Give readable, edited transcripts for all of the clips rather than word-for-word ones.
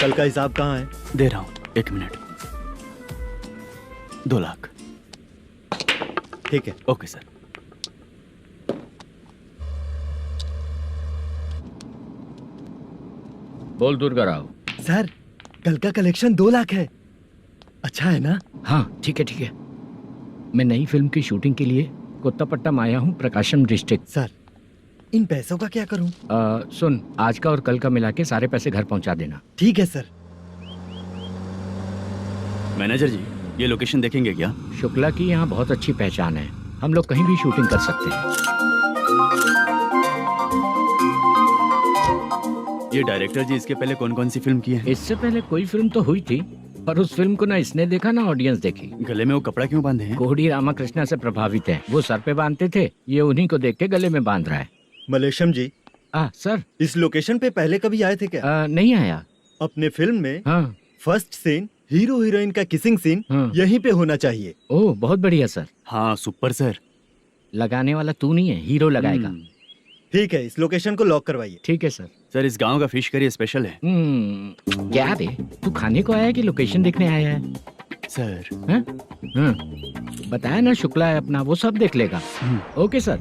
कल का हिसाब कहाँ है? दे रहा हूँ, 1 मिनट। 2 लाख। ठीक है। Okay sir. बोल दुर्गा राव। सर कल का कलेक्शन 2 लाख है। अच्छा है ना? हाँ ठीक है ठीक है। मैं नई फिल्म की शूटिंग के लिए कोत्तापट्टनम आया हूँ, प्रकाशम डिस्ट्रिक्ट। सर इन पैसों का क्या करूं? सुन, आज का और कल का मिला के सारे पैसे घर पहुँचा देना। ठीक है सर। मैनेजर जी, ये लोकेशन देखेंगे क्या? शुक्ला की यहाँ बहुत अच्छी पहचान है, हम लोग कहीं भी शूटिंग कर सकते हैं। ये डायरेक्टर जी इसके पहले कौन कौन सी फिल्म की है? इससे पहले कोई फिल्म तो हुई थी, पर उस फिल्म को ना इसने देखा ना ऑडियंस देखी। गले में वो कपड़ा क्यों बांधे हैं? कोहड़ी रामाकृष्णा से प्रभावित है, वो सर पे बांधते थे, ये उन्हीं को देख के गले में बांध रहा है। मलेशम जी। सर इस लोकेशन पे पहले कभी आए थे क्या? नहीं आया। अपने फिल्म में हाँ। फर्स्ट सीन हीरो हीरोइन का किसिंग सीन यहीं पे होना चाहिए। ओह बहुत बढ़िया सर। हाँ सुपर सर। लगाने वाला तू नहीं है, हीरो लगाएगा। ठीक है, इस लोकेशन को लॉक करवाइए। ठीक है सर। सर इस गांव का फिश करी स्पेशल है। क्या रे, तू खाने को आया है कि लोकेशन देखने आया है? सर बताया ना, शुक्ला है अपना, वो सब देख लेगा। Okay sir.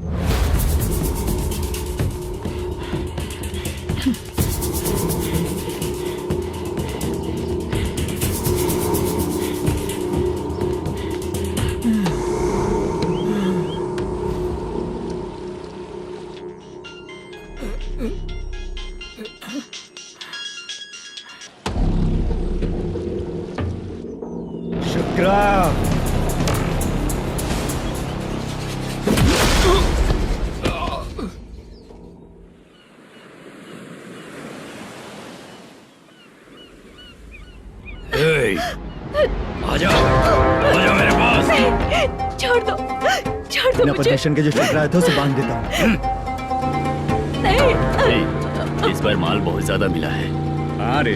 आजा मेरे पास। छोड़ दो मुझे। स्टेशन के जो शुक्ला है तो उसे बांध देता हूँ। नहीं। इस बार माल बहुत ज्यादा मिला है। हाँ रे,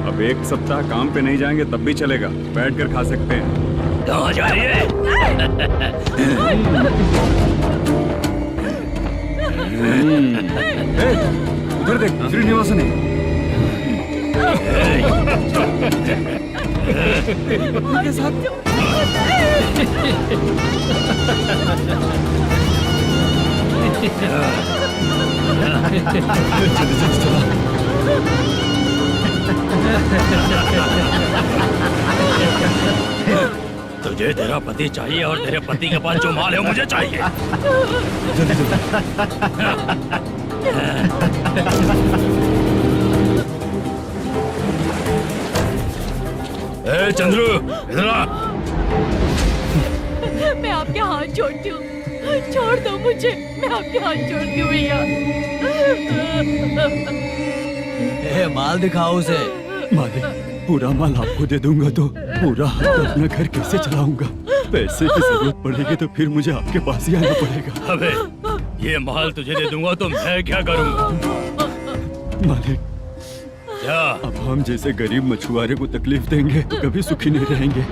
अब 1 सप्ताह काम पे नहीं जाएंगे तब भी चलेगा, बैठ कर खा सकते हैं। कहाँ जा रही है? उधर देख, श्रीनिवासन है। उनके साथ तुझे तेरा पति चाहिए और तेरे पति के पास जो माल है वो मुझे चाहिए। ए चंद्रू, इधर आ। मैं आपके हाथ जोड़ती हूँ, छोड़ दो मुझे, मैं आपके हाथ जोड़ती हूँ भैया। माल दिखाओ उसे। मालिक, पूरा माल आपको दे दूंगा तो पूरा अपना घर कैसे चलाऊंगा? पैसे की जरूरत पड़ेगी तो फिर मुझे आपके पास ही आना पड़ेगा। अबे ये माल तुझे दे दूंगा तो मैं क्या करूंगा? मालिक, क्या अब हम जैसे गरीब मछुआरे को तकलीफ देंगे तो कभी सुखी नहीं रहेंगे।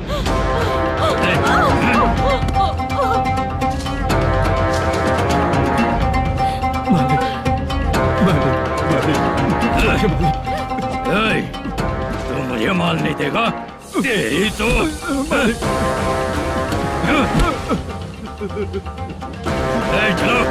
मालिक, मालिक, मालिक, तू मुझे माल नहीं देगा तेरी तो चलो।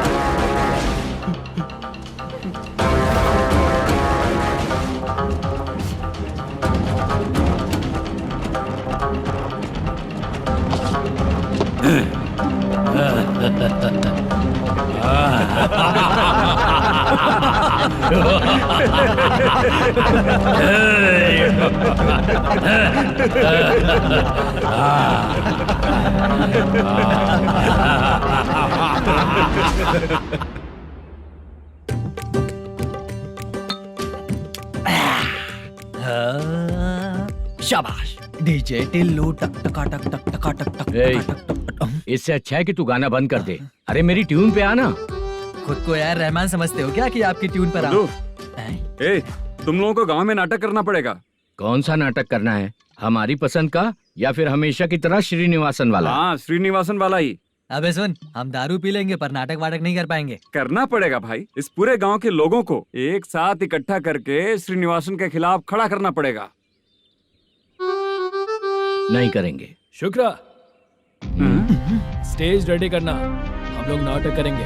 शाबाश। डीजे टिल्लू टक टका टक टक टका टक टक टक टक। इससे अच्छा है कि तू गाना बंद कर दे। अरे मेरी ट्यून पे आना। खुद को यार रहमान समझते हो क्या कि आपकी ट्यून पर आओ? ए, तुम लोगों को गांव में नाटक करना पड़ेगा। कौन सा नाटक करना है? हमारी पसंद का या फिर हमेशा की तरह श्रीनिवासन वाला? हाँ, श्रीनिवासन वाला ही। अबे सुन, हम दारू पी लेंगे पर नाटक वाटक नहीं कर पाएंगे। करना पड़ेगा भाई। इस पूरे गांव के लोगों को एक साथ इकट्ठा करके श्रीनिवासन के खिलाफ खड़ा करना पड़ेगा। नहीं करेंगे। शुक्रा, स्टेज रेडी करना, हम लोग नाटक करेंगे।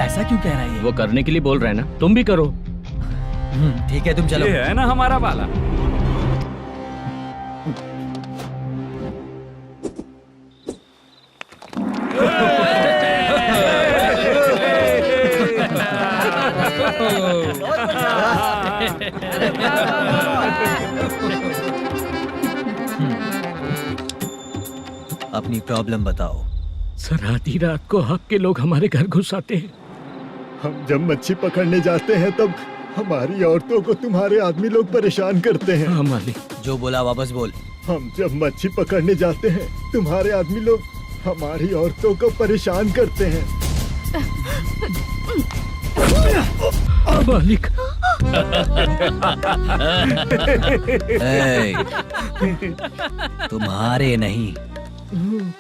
ऐसा क्यों कह रहा है ये? वो करने के लिए बोल रहे हैं ना, तुम भी करो। ठीक है, तुम चलो। ये है ना हमारा वाला। अपनी प्रॉब्लम बताओ। सर, आधी रात को आपके लोग हमारे घर घुस आते हैं। हम जब मच्छी पकड़ने जाते हैं तब हमारी औरतों को तुम्हारे आदमी लोग परेशान करते हैं। हाँ मालिक। जो बोला वापस बोल। हम जब मच्छी पकड़ने जाते हैं तुम्हारे आदमी लोग हमारी औरतों को परेशान करते हैं। मालिक। ए, तुम्हारे नहीं,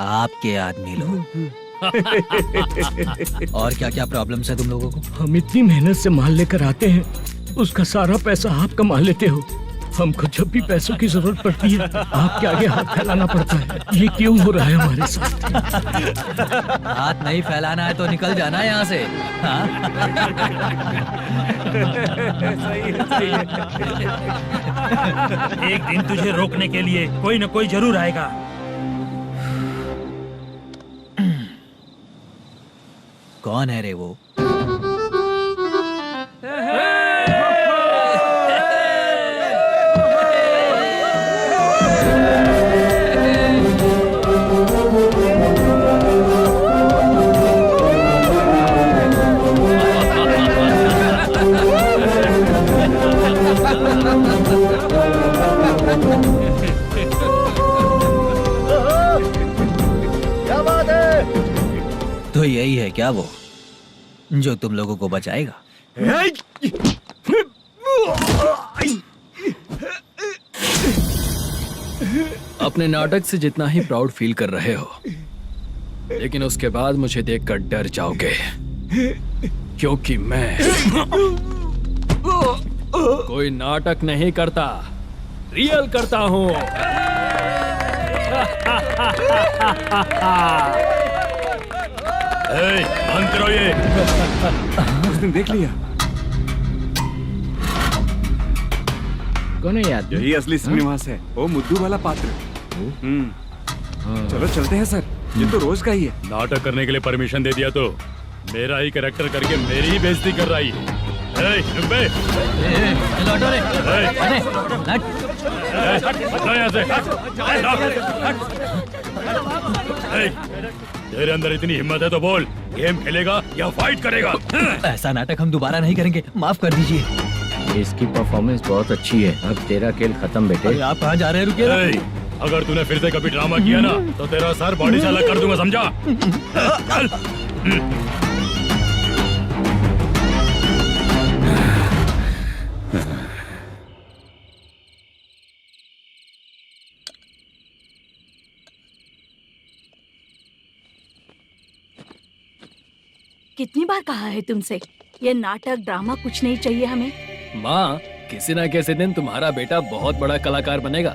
आपके आदमी लोग। और क्या क्या प्रॉब्लम्स है तुम लोगों को? हम इतनी मेहनत से माल लेकर आते हैं, उसका सारा पैसा आप कमा लेते हो। हमको जब भी पैसों की जरूरत पड़ती है आपके आगे हाथ फैलाना पड़ता है। ये क्यों हो रहा है हमारे साथ? हाथ नहीं फैलाना है तो निकल जाना है यहाँ से। हाँ? एक दिन तुझे रोकने के लिए कोई न कोई जरूर आएगा। कौन है रे वो? क्या बात है? तो यही है क्या वो जो तुम लोगों को बचाएगा? अपने नाटक से जितना ही प्राउड फील कर रहे हो, लेकिन उसके बाद मुझे देखकर डर जाओगे, क्योंकि मैं कोई नाटक नहीं करता, रियल करता हूँ। बंद करो ये। उसने देख लिया। कौन है याद? यही असली श्रीनिवास है, वो मुद्दू वाला पात्र। चलो चलते हैं सर, ये तो रोज का ही है। नाटक करने के लिए परमिशन दे दिया तो मेरा ही कैरेक्टर करके मेरी ही बेइज्जती कर रही है। रुक बे। लौटो रे। हटो यहाँ से। तेरे अंदर इतनी हिम्मत है तो बोल, गेम खेलेगा या फाइट करेगा? ऐसा नाटक हम दोबारा नहीं करेंगे, माफ कर दीजिए। इसकी परफॉर्मेंस बहुत अच्छी है। अब तेरा खेल खत्म बेटे। अरे आप कहाँ जा रहे हैं? रुकिए। अगर तूने फिर से कभी ड्रामा किया ना तो तेरा सर बॉडी से अलग कर दूंगा, समझा? चल। कितनी बार कहा है तुमसे, ये नाटक ड्रामा कुछ नहीं चाहिए हमें। माँ, किसी ना किसी दिन तुम्हारा बेटा बहुत बड़ा कलाकार बनेगा।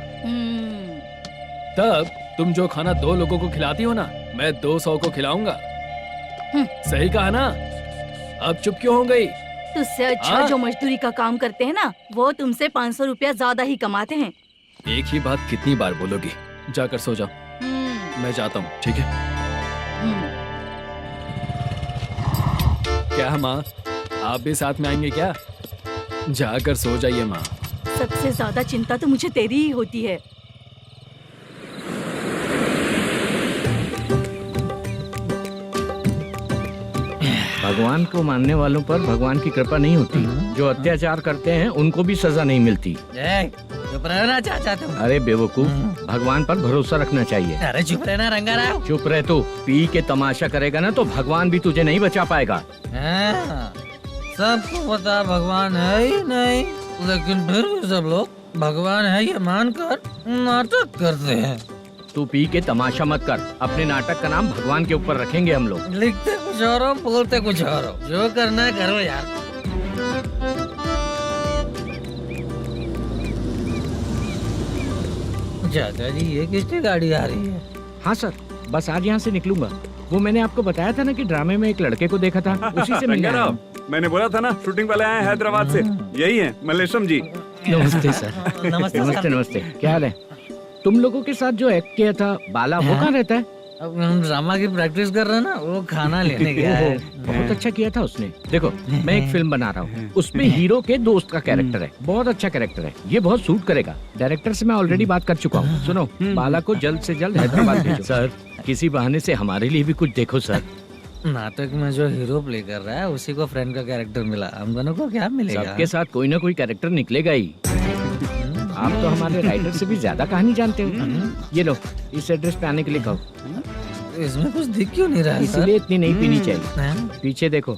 तब तुम जो खाना 2 लोगों को खिलाती हो ना, मैं 200 को खिलाऊंगा। सही कहा ना? अब चुप क्यों हो गई? तुझसे अच्छा जो मजदूरी का काम करते हैं ना, वो तुमसे 500 रुपया ज्यादा ही कमाते हैं। एक ही बात कितनी बार बोलोगी? जाकर सो जाओ, मैं जाता हूँ, ठीक है? क्या माँ, आप भी साथ में आएंगे क्या? जाकर सो जाइए माँ। सबसे ज्यादा चिंता तो मुझे तेरी ही होती है। भगवान को मानने वालों पर भगवान की कृपा नहीं होती। जो अत्याचार करते हैं उनको भी सजा नहीं मिलती। चुप रहना चाचा तुम। अरे बेवकूफ, भगवान पर भरोसा रखना चाहिए। अरे चुप रहना रंगा राव। चुप रह तू। पी के तमाशा करेगा ना तो भगवान भी तुझे नहीं बचा पाएगा। सबको पता भगवान है ही नहीं, लेकिन फिर भी सब लोग भगवान है ये मानकर नाटक करते हैं। तू पी के तमाशा मत कर। अपने नाटक का नाम भगवान के ऊपर रखेंगे हम लोग। लिखते कुछ और हो, बोलते कुछ और हो, जो करना है करो यार। चाचा जी, ये किसकी गाड़ी आ रही है? हाँ सर, बस आज यहाँ से निकलूंगा। वो मैंने आपको बताया था ना कि ड्रामे में एक लड़के को देखा था, उसी से मिलने आया हूँ। मैंने बोला था ना, शूटिंग वाले आए हैं हैदराबाद से। यही है मल्लेश्वरम जी। नमस्ते सर। नमस्ते नमस्ते सर। नमस्ते, क्या हाल है? तुम लोगों के साथ जो एक्ट किया था बाला, वो कहाँ रहता है? अब हम ड्रामा की प्रैक्टिस कर रहे हैं ना, वो खाना लेने गया है। बहुत अच्छा किया था उसने। देखो, मैं एक फिल्म बना रहा हूँ, उसमें हीरो के दोस्त का कैरेक्टर है। बहुत अच्छा कैरेक्टर है, ये बहुत सूट करेगा। डायरेक्टर से मैं ऑलरेडी बात कर चुका हूँ। सुनो, बाला को जल्द से जल्द हैदराबाद भेजो। सर, किसी बहाने से हमारे लिए भी कुछ देखो सर। नाटक में जो हीरो प्ले कर रहा है उसी को फ्रेंड का कैरेक्टर मिला, हम दोनों को क्या मिलेगा? सबके साथ कोई ना कोई कैरेक्टर निकलेगा ही। आप तो हमारे राइटर से भी ज्यादा कहानी जानते हो। ये लो, इस एड्रेस पे आने के लिए कहो। इसमें कुछ दिख क्यों नहीं रहा है सर? इसलिए इतनी नहीं पीनी चाहिए। हैं? पीछे देखो।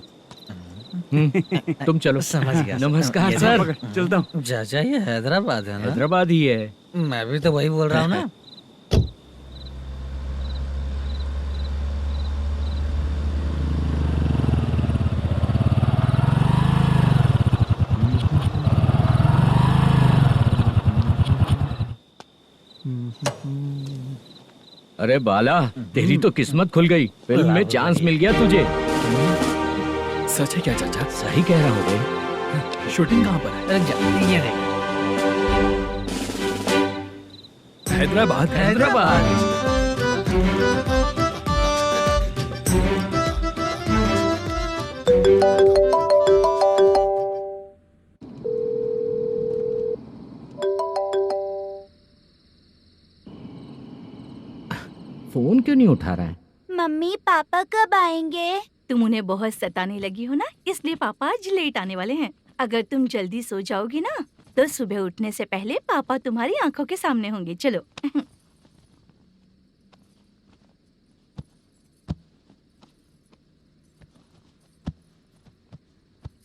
तुम चलो। समझ गया। नमस्कार ये सर। चलता हूँ। चाचा, ये हैदराबाद है ना? हैदराबाद ही है। मैं भी तो वही बोल रहा हूँ ना। अरे बाला, तेरी तो किस्मत खुल गई। फिल्म में चांस मिल गया तुझे। सच है क्या चाचा? सही कह रहा हो बे। शूटिंग कहाँ पर है? अरे ये देख। हैदराबाद। हैदराबाद। फोन क्यों नहीं उठा रहा है? मम्मी पापा कब आएंगे? तुम उन्हें बहुत सताने लगी हो ना, इसलिए पापा आज लेट आने वाले हैं। अगर तुम जल्दी सो जाओगी ना, तो सुबह उठने से पहले पापा तुम्हारी आंखों के सामने होंगे। चलो।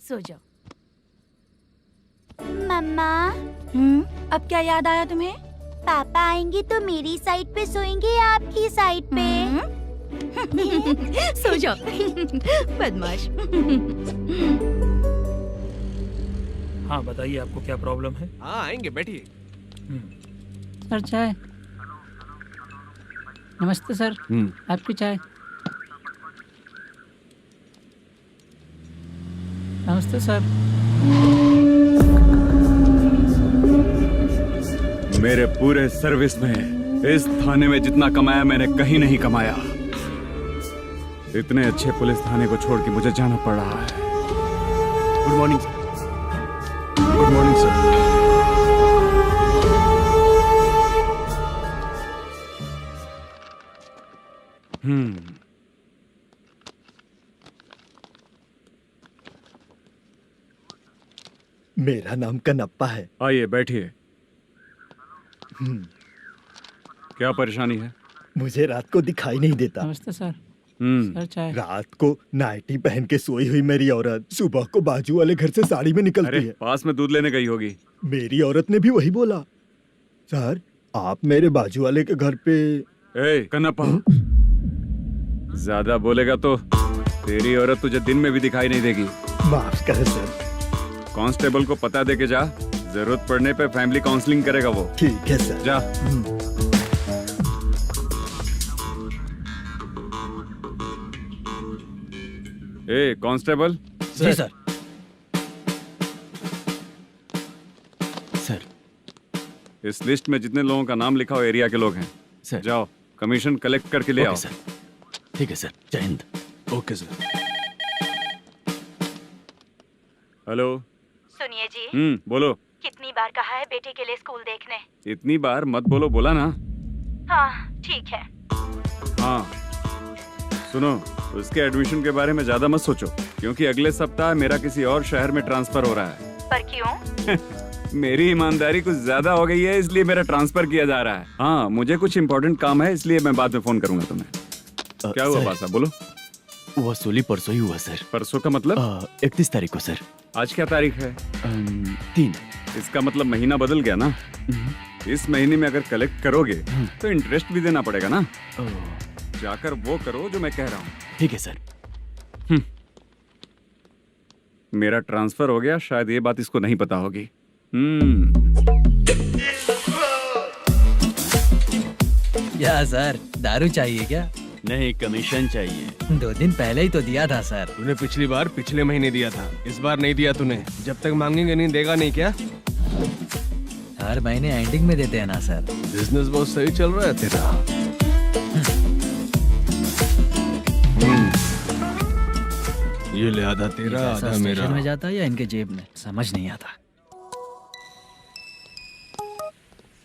सो जाओ। मम्मा, अब क्या याद आया तुम्हें? पापा आएंगे तो मेरी साइड पे सोएंगे या आपकी साइड पे? सो जाओ। बदमाश। हाँ बताइए, आपको क्या प्रॉब्लम है? हाँ आएंगे, बैठिए। सर चाय। नमस्ते सर, आपकी चाय। नमस्ते सर। मेरे पूरे सर्विस में इस थाने में जितना कमाया मैंने कहीं नहीं कमाया। इतने अच्छे पुलिस थाने को छोड़ के मुझे जाना पड़ रहा है। Good morning sir. Good morning sir. मेरा नाम कनप्पा है। आइए बैठिए। क्या परेशानी है? मुझे रात को दिखाई नहीं देता। नमस्ते सर। सर चाय। रात को नाइटी पहन के सोई हुई मेरी औरत सुबह को बाजू वाले घर से साड़ी में निकलती अरे है। पास में दूध लेने गई होगी। मेरी औरत ने भी वही बोला। सर, आप मेरे बाजू वाले के घर पे। ए कन्नप्पा, ज्यादा बोलेगा तो तेरी औरत तुझे दिन में भी दिखाई नहीं देगी। माफ करें सर। कांस्टेबल को पता दे के जा, जरूरत पड़ने पे फैमिली काउंसलिंग करेगा वो। ठीक है सर। जा। ए कांस्टेबल। जी सर। सर। इस लिस्ट में जितने लोगों का नाम लिखा हो एरिया के लोग हैं। सर। जाओ कमीशन कलेक्ट करके ले आओ। सर। ठीक है सर, जय हिंद। Okay sir. हेलो। सुनिए जी, बोलो। कितनी बार कहा है बेटे के लिए स्कूल देखने? इतनी बार मत बोलो, बोला ना। हाँ ठीक है। हाँ सुनो, उसके एडमिशन के बारे में ज्यादा मत सोचो, क्योंकि अगले सप्ताह मेरा किसी और शहर में ट्रांसफर हो रहा है। पर क्यों? मेरी ईमानदारी कुछ ज्यादा हो गई है, इसलिए मेरा ट्रांसफर किया जा रहा है। हाँ मुझे कुछ इम्पोर्टेंट काम है, इसलिए मैं बाद में फोन करूंगा तुम्हें। क्या हुआ बासा, बोलो। वसूली परसों ही हुआ सर। परसों का मतलब? 31 तारीख को सर। आज क्या तारीख है? 3। इसका मतलब महीना बदल गया ना। इस महीने में अगर कलेक्ट करोगे तो इंटरेस्ट भी देना पड़ेगा ना। ओह, जाकर वो करो जो मैं कह रहा हूँ। ठीक है सर। मेरा ट्रांसफर हो गया, शायद ये बात इसको नहीं पता होगी। क्या सर, दारू चाहिए क्या? नहीं, कमीशन चाहिए। 2 दिन पहले ही तो दिया था सर। तूने पिछली बार पिछले महीने दिया था, इस बार नहीं दिया तूने। जब तक मांगेंगे नहीं देगा नहीं क्या? हर महीने एंडिंग में देते हैं ना सर। बिजनेस बहुत सही चल रहा है तेरा। ये ले आधा तेरा, पैसा आधा मेरा। स्टेशन में जाता है या इनके जेब में, समझ नहीं आता।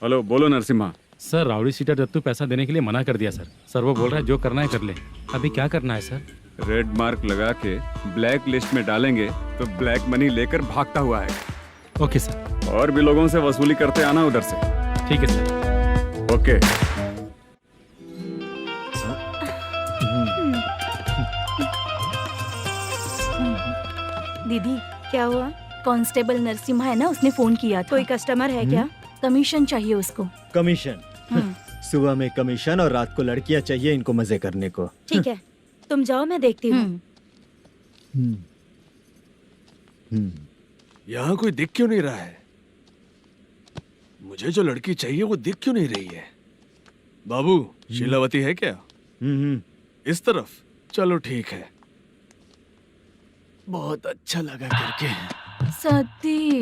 हेलो, बोलो Narasimha. Sir, rowdy seater Dattu पैसा देने के लिए मना कर दिया सर। सर वो बोल रहा है जो करना है कर ले। अभी क्या करना है सर? रेड मार्क लगा के ब्लैक लिस्ट में डालेंगे तो ब्लैक मनी लेकर भागता हुआ है। Okay sir. और भी लोगों से वसूली करते आना उधर से। ठीक है सर। ओके। दीदी क्या हुआ? कांस्टेबल नरसिम्हा है ना, उसने फोन किया था। कोई कस्टमर है क्या? कमीशन चाहिए उसको। कमीशन? सुबह में कमीशन और रात को लड़कियां चाहिए इनको मजे करने को। ठीक है, तुम जाओ, मैं देखती हूँ। यहाँ कोई दिख क्यों नहीं रहा है? मुझे जो लड़की चाहिए वो दिख क्यों नहीं रही है? बाबू, शीलावती है क्या? इस तरफ? चलो ठीक है। बहुत अच्छा लगा करके। सती,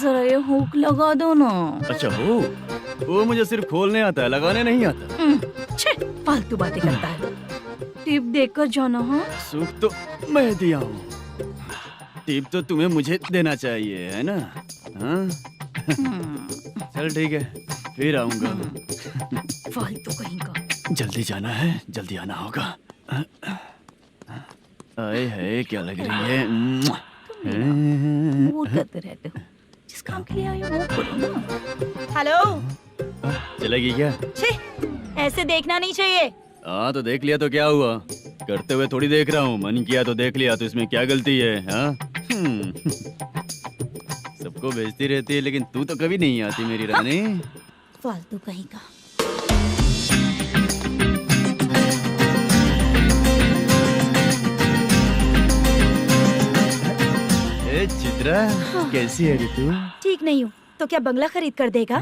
जरा ये हुक लगा दो ना। अच्छा, वो मुझे सिर्फ खोलने आता है, लगाने नहीं आता। छे, फालतू बातें करता है। टिप देकर जाना। हाँ, सुख तो मैं दिया हूँ, टिप तो तुम्हें मुझे देना चाहिए, है ना? हाँ? चल ठीक है, फिर आऊंगा। फालतू कहीं का। जल्दी जाना है, जल्दी आना होगा। आए है, क्या लग रही है? वो करते रहते हो। जिस काम के लिए आए हो वो करो ना। हेलो, चलेगी क्या? छी, ऐसे देखना नहीं चाहिए। हाँ तो देख लिया तो क्या हुआ? करते हुए थोड़ी देख रहा हूँ, मन किया तो देख लिया, तो इसमें क्या गलती है? हाँ? सबको भेजती रहती है लेकिन तू तो कभी नहीं आती मेरी रानी। फालतू कहीं का। ए चित्रा, कैसी है रे तू? ठीक नहीं हूँ तो क्या बंगला खरीद कर देगा?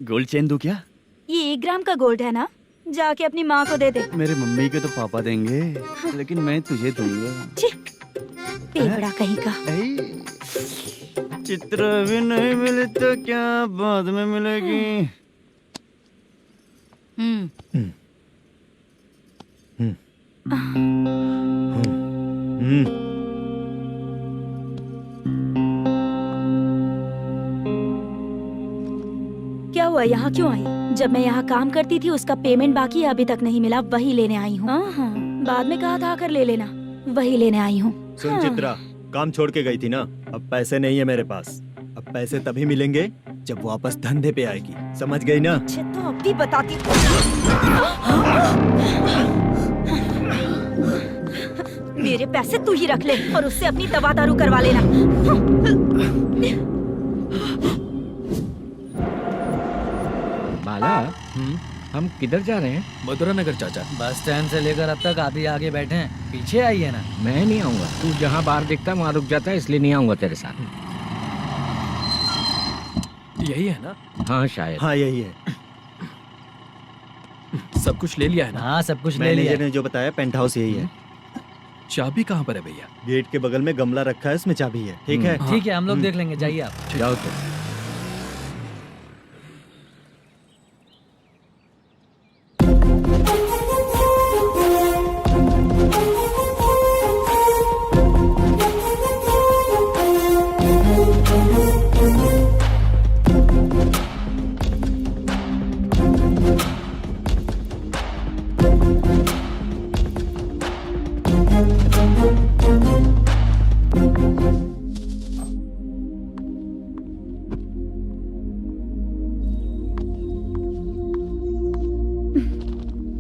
गोल्ड चेन दूं क्या? ये 1 ग्राम का गोल्ड है ना, जाके अपनी माँ को दे दे। मेरे मम्मी के तो पापा देंगे, लेकिन मैं तुझे दूंगा। छी, पेवड़ा कहीं का। चित्रा भी नहीं मिली तो क्या बाद में मिलेगी? क्या हुआ, यहाँ क्यों आई? जब मैं यहाँ काम करती थी उसका पेमेंट बाकी है, अभी तक नहीं मिला, वही लेने आई हूँ। बाद में कहा था आकर ले लेना, वही लेने आई हूँ। सुन चित्रा, काम छोड़ के गई थी ना, अब पैसे नहीं है मेरे पास। अब पैसे तभी मिलेंगे जब वापस धंधे पे आएगी, समझ गई ना? अच्छा तो अब भी बताती। मेरे पैसे तू ही रख ले और उससे अपनी दवा दारू करवा लेना। बाला, हम किधर जा रहे हैं? मथुरा नगर चाचा। बस स्टैंड से लेकर अब तक आप ही आगे बैठे हैं, पीछे आइए ना। मैं नहीं आऊंगा, तू जहाँ बाहर दिखता वहाँ रुक जाता है, इसलिए नहीं आऊंगा तेरे साथ। यही है ना? हाँ शायद। हाँ यही है। सब कुछ ले लिया है ना? हाँ सब कुछ ले लिया। मैनेजर ने जो बताया पेंट हाउस यही है। चाबी कहाँ पर है भैया? गेट के बगल में गमला रखा है, उसमें चाबी है। ठीक है? ठीक है, हम लोग देख लेंगे, जाइए आप। जाओ तो।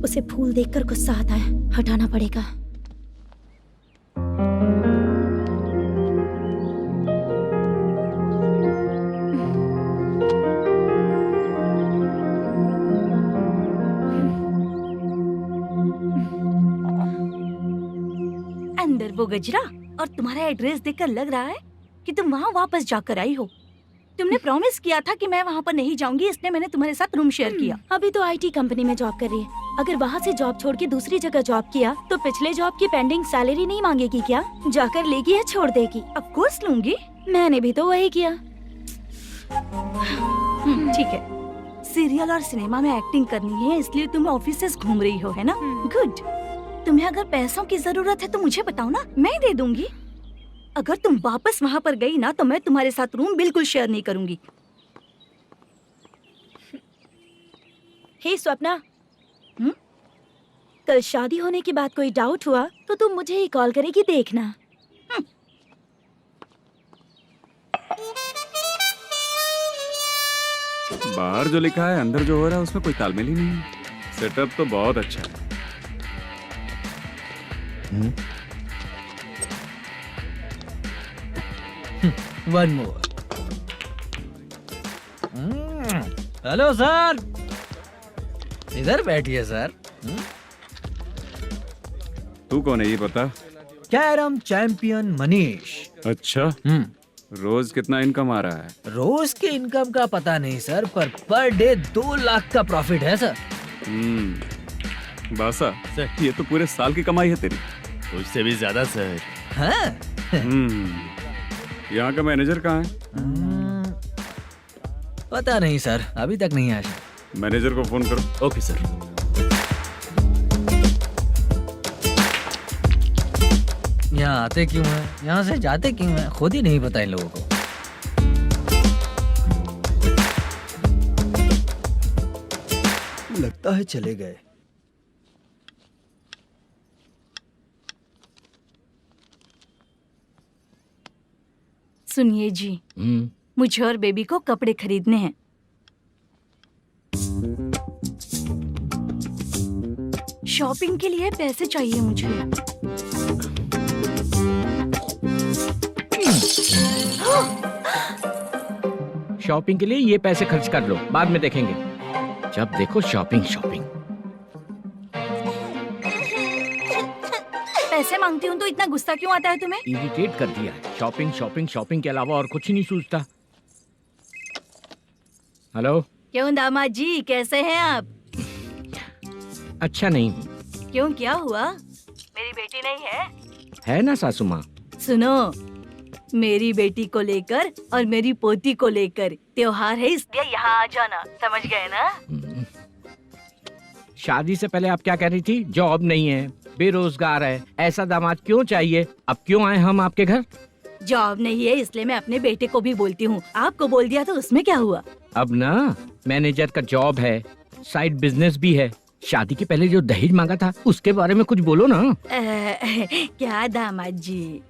उसे फूल देखकर गुस्सा आता है, हटाना पड़ेगा। गजरा, और तुम्हारा एड्रेस देखकर लग रहा है कि तुम वहाँ वापस जाकर आई हो। तुमने प्रॉमिस किया था कि मैं वहाँ पर नहीं जाऊंगी, इसलिए मैंने तुम्हारे साथ रूम शेयर किया। अभी तो आईटी कंपनी में जॉब कर रही है। अगर वहाँ से जॉब छोड़ के दूसरी जगह जॉब किया तो पिछले जॉब की पेंडिंग सैलरी नहीं मांगेगी क्या? जाकर लेगी या छोड़ देगी? ऑफ कोर्स लूंगी। मैंने भी तो वही किया। ठीक है, सीरियल और सिनेमा में एक्टिंग करनी है, इसलिए तुम ऑफिसेस घूम रही हो, है ना? गुड। तुम्हें अगर पैसों की जरूरत है तो मुझे बताओ ना, मैं दे दूंगी। अगर तुम वापस वहाँ पर गई ना तो मैं तुम्हारे साथ रूम बिल्कुल शेयर नहीं करूंगी। हे स्वप्ना, कल शादी होने की बात कोई डाउट हुआ तो तुम मुझे ही कॉल करेगी, देखना। बाहर जो लिखा है अंदर जो हो रहा है उसमें कोई तालमेल ही नहीं है। सेटअप तो बहुत अच्छा है। One more. हेलो सर, इधर बैठिए सर। तू कौन है ये बता? Carrom champion Manish. अच्छा, रोज कितना इनकम आ रहा है? रोज के इनकम का पता नहीं सर, पर डे 2 लाख का प्रॉफिट है सर। बासा सर, ये तो पूरे साल की कमाई है तेरी। उससे भी ज्यादा सर। हाँ? यहाँ का मैनेजर कहाँ है? पता नहीं सर, अभी तक नहीं आया। मैनेजर को फोन करो। Okay sir. यहाँ आते क्यों हैं, यहाँ से जाते क्यों हैं, खुद ही नहीं पता इन लोगों को। लगता है चले गए। सुनिए जी, मुझे और बेबी को कपड़े खरीदने हैं। शॉपिंग के लिए पैसे चाहिए मुझे। शॉपिंग के लिए ये पैसे खर्च कर लो, बाद में देखेंगे। जब देखो शॉपिंग शॉपिंग। पैसे मांगती हूँ तो इतना गुस्सा क्यों आता है तुम्हें? इरिटेट कर दिया है। शॉपिंग शॉपिंग शॉपिंग के अलावा और कुछ नहीं सूझता। हेलो। क्यों दामाद जी, कैसे हैं आप? अच्छा नहीं। क्यों, क्या हुआ? मेरी बेटी नहीं है? है ना सासू माँ। सुनो, मेरी बेटी को लेकर और मेरी पोती को लेकर त्योहार है, इसलिए यहाँ आ जाना, समझ गए ना? शादी से पहले आप क्या कह रही थी? जॉब नहीं है, बेरोजगार है, ऐसा दामाद क्यों चाहिए? अब क्यों आए हम आपके घर? जॉब नहीं है इसलिए मैं अपने बेटे को भी बोलती हूँ। आपको बोल दिया तो उसमें क्या हुआ? अब ना मैनेजर का जॉब है, साइड बिजनेस भी है। शादी के पहले जो दहेज मांगा था उसके बारे में कुछ बोलो ना। क्या दामाद जी,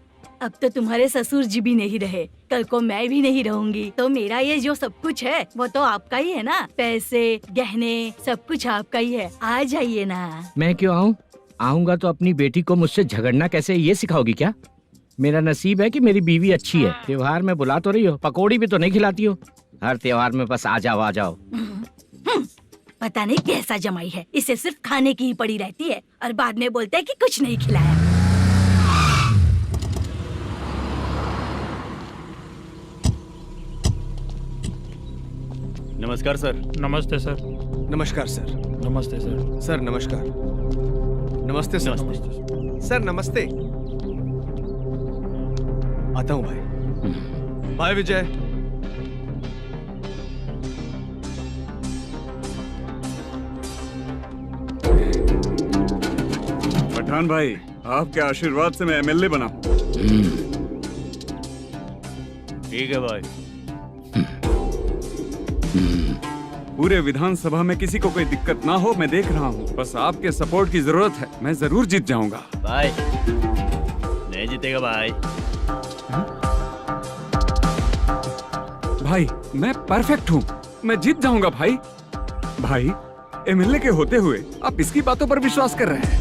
अब तो तुम्हारे ससुर जी भी नहीं रहे, कल को मैं भी नहीं रहूंगी, तो मेरा ये जो सब कुछ है वो तो आपका ही है ना। पैसे, गहने, सब कुछ आपका ही है। आ जाइए ना। मैं क्यों आऊँ? आऊंगा तो अपनी बेटी को मुझसे झगड़ना कैसे ये सिखाओगी क्या? मेरा नसीब है कि मेरी बीवी अच्छी है। त्योहार में बुला तो रही हो, पकौड़ी भी तो नहीं खिलाती हो। हर त्योहार में बस आ जाओ आ जाओ। पता नहीं कैसा जमाई है, इसे सिर्फ खाने की ही पड़ी रहती है और बाद में बोलते हैं कि कुछ नहीं खिलाया। नमस्कार सर। नमस्ते सर। नमस्कार सर। नमस्ते सर। सर नमस्कार। नमस्ते सर। सर नमस्ते। आता हूँ भाई। बाय विजय। पठान भाई, आपके आशीर्वाद से मैं एमएलए बना। ठीक है भाई। पूरे विधानसभा में किसी को कोई दिक्कत ना हो, मैं देख रहा हूँ। बस आपके सपोर्ट की जरूरत है, मैं जरूर जीत जाऊंगा। भाई नहीं जीतेगा भाई। भाई मैं परफेक्ट हूँ, मैं जीत जाऊंगा भाई। भाई एमएलए के होते हुए आप इसकी बातों पर विश्वास कर रहे हैं?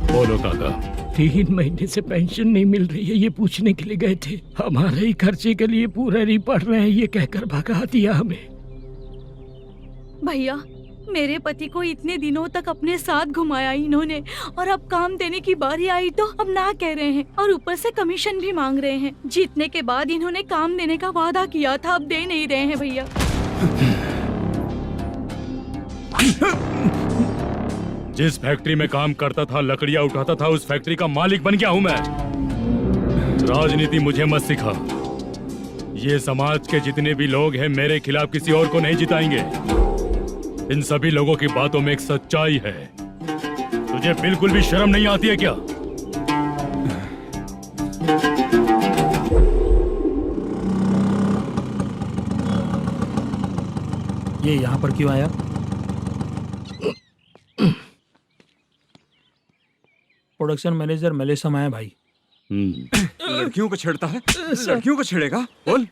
बोलो काका। 3 महीने से पेंशन नहीं मिल रही है, ये पूछने के लिए गए थे। हमारे ही खर्चे के लिए पूरा नहीं पड़ रहे हैं, ये कहकर भगा दिया हमें। भैया मेरे पति को इतने दिनों तक अपने साथ घुमाया इन्होंने, और अब काम देने की बारी आई तो अब ना कह रहे हैं, और ऊपर से कमीशन भी मांग रहे हैं। जीतने के बाद इन्होंने काम देने का वादा किया था, अब दे नहीं रहे हैं भैया। जिस फैक्ट्री में काम करता था, लकड़ियां उठाता था, उस फैक्ट्री का मालिक बन गया हूं मैं। राजनीति मुझे मत सिखा। ये समाज के जितने भी लोग हैं मेरे खिलाफ किसी और को नहीं जिताएंगे। इन सभी लोगों की बातों में एक सच्चाई है। तुझे बिल्कुल भी शर्म नहीं आती है क्या? ये यहाँ पर क्यों आया? प्रोडक्शन मैनेजर मलेशम आया भाई। लड़कियों को छेड़ता है, लड़कियों को छेड़ेगा? बोल।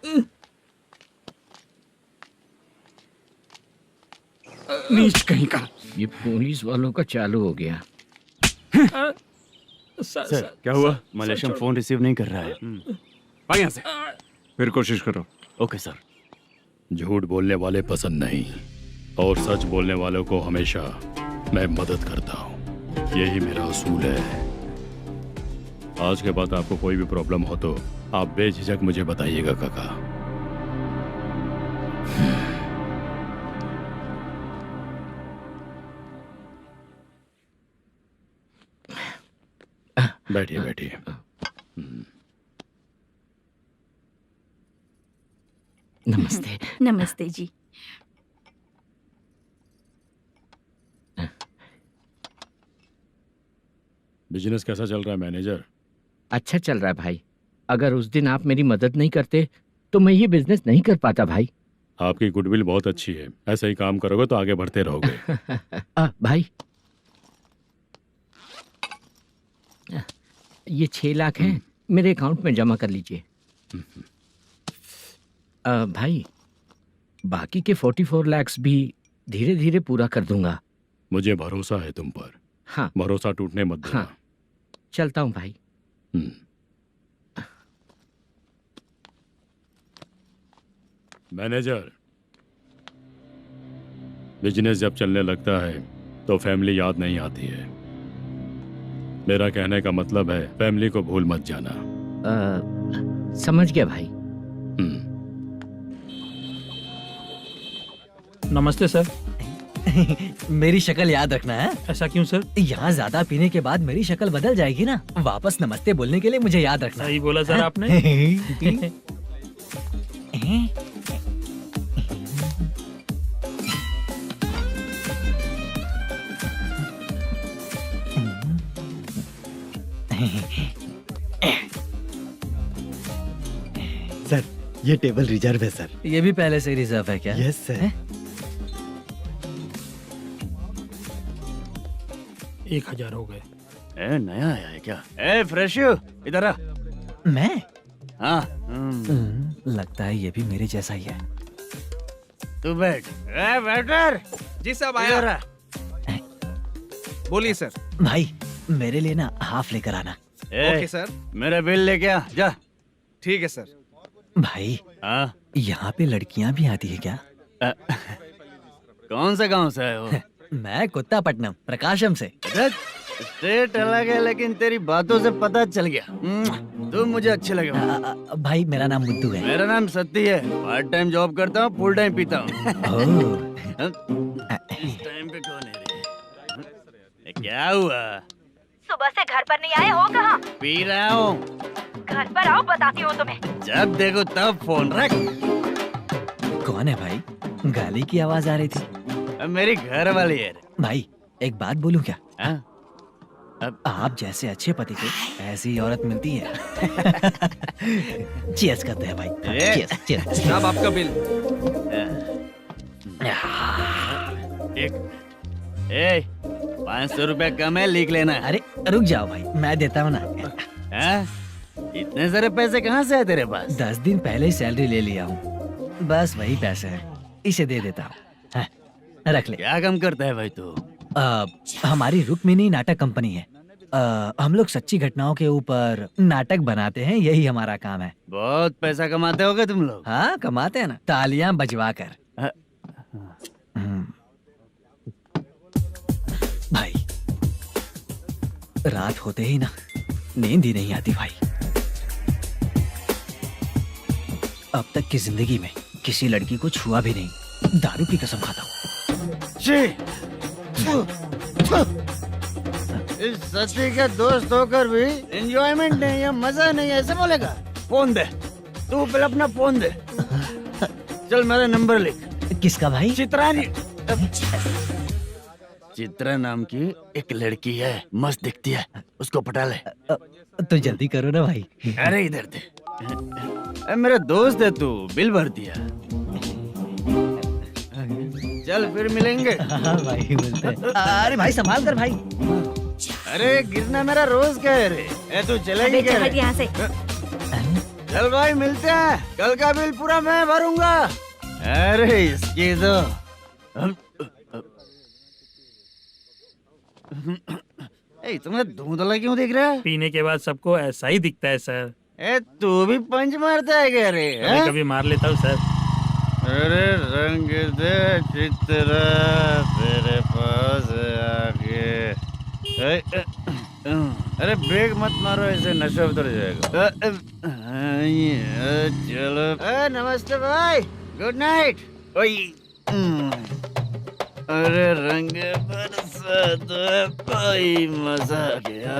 नीच कहीं का। ये पुलिस वालों का चालू हो गया। सर क्या हुआ? मलेशियन फोन रिसीव नहीं कर रहा है। आ यहाँ से। फिर कोशिश करो। Okay sir. झूठ बोलने वाले पसंद नहीं, और सच बोलने वालों को हमेशा मैं मदद करता हूँ। यही मेरा असूल है। आज के बाद आपको कोई भी प्रॉब्लम हो तो आप बेझिझक मुझे बताइएगा काका। बैठिए बैठिए। नमस्ते। नमस्ते जी। बिजनेस कैसा चल रहा है मैनेजर? अच्छा चल रहा है भाई। अगर उस दिन आप मेरी मदद नहीं करते तो मैं ये बिजनेस नहीं कर पाता भाई। आपकी गुडविल बहुत अच्छी है। ऐसा ही काम करोगे तो आगे बढ़ते रहोगे। भाई ये 6 लाख हैं, मेरे अकाउंट में जमा कर लीजिए। भाई बाकी के 44 लाख भी धीरे धीरे पूरा कर दूंगा। मुझे भरोसा है तुम पर। हाँ। भरोसा टूटने मत देना। हाँ। चलता हूँ भाई। मैनेजर, बिजनेस जब चलने लगता है तो फैमिली याद नहीं आती है। मेरा कहने का मतलब है फैमिली को भूल मत जाना। समझ गया भाई। नमस्ते सर। मेरी शक्ल याद रखना है। ऐसा क्यों सर? यहाँ ज्यादा पीने के बाद मेरी शक्ल बदल जाएगी ना। वापस नमस्ते बोलने के लिए मुझे याद रखना। सही बोला सर आपने। सर ये टेबल रिजर्व है सर। ये भी पहले से रिजर्व है क्या? Yes sir. 1000 हो गए। नया आया है क्या? फ्रेश इधर आ। मैं? हाँ। लगता है ये भी मेरे जैसा ही है। तू बैठ। वेटर। जी साहब आया। बोलिए सर। भाई मेरे लिए ना हाफ लेकर आना। Okay sir. मेरा बिल लेके आ जा। ठीक है सर। भाई यहाँ पे लड़कियाँ भी आती है क्या? कौन सा गांव से है वो? मैं कुत्तापट्टनम प्रकाशम से। स्टेट अलग है लेकिन तेरी बातों से पता चल गया। तू मुझे अच्छे लगे। भाई मेरा नाम मुद्दू है। मेरा नाम सत्ती है। पार्ट टाइम जॉब करता हूँ, फुल टाइम पीता हूँ। इस टाइम पे कौन है रे? क्या हुआ? सुबह से घर पर नहीं आए हो? कहाँ? पी रहा हूँ। घर पर आओ, बताती हूँ तुम्हें। जब देखो तब फोन रख। कौन है भाई? गाली की आवाज आ रही थी। मेरी घर वाली है। भाई एक बात बोलूं क्या? अब आप जैसे अच्छे पति को ऐसी औरत मिलती है। चीयर्स करते हैं भाई। Cheers cheers. साहब आपका बिल। एक 500 रुपया कम है, लिख लेना। अरे रुक जाओ भाई, मैं देता हूँ ना। इतने सारे पैसे कहाँ से है तेरे पास? 10 दिन पहले ही सैलरी ले लिया हूँ। बस वही पैसे हैं, इसे दे देता हूँ। रख ले। क्या काम करता है भाई तू? हमारी रुक्मिनी नाटक कंपनी है। हम लोग सच्ची घटनाओं के ऊपर नाटक बनाते हैं, यही हमारा काम है। बहुत पैसा कमाते होगे तुम लोग। हाँ कमाते हैं ना, तालियां बजवा कर। रात होते ही ना नींद ही नहीं आती भाई। अब तक की जिंदगी में किसी लड़की को छुआ भी नहीं, दारू की कसम खाता हूँ। इस सच्ची के दोस्त होकर भी एंजॉयमेंट नहीं है, मजा नहीं है, ऐसे बोलेगा? फोन दे, तू पहले अपना फोन दे। चल मेरा नंबर लिख। किसका भाई? चित्रानी। चित्रा नाम की एक लड़की है, मस्त दिखती है, उसको पटा ले। तो जल्दी करो ना भाई। अरे इधर दे। अरे मेरा दोस्त है तू, बिल भर दिया। चल फिर मिलेंगे। हाँ भाई मिलते हैं। अरे भाई संभाल कर भाई। अरे गिरना मेरा रोज का है रे। ए तू चलेगी क्या रे? यहाँ से। चल भाई मिलते हैं, कल का बिल पूरा मैं भरूंगा। अरे इसकी तो तुम्हें धुंधला क्यों दिख रहा है? पीने के बाद सबको ऐसा ही दिखता है सर। ए तू भी पंच मारता है क्या रे? कभी कभी मार लेता हूँ सर। अरे रंग दे चित्रा तेरे पास आके। अरे ब्रेक मत मारो, ऐसे नशा उतर जाएगा। चलो। नमस्ते भाई, गुड नाइट। अरे रंग बरसात भाई, मजा आ गया।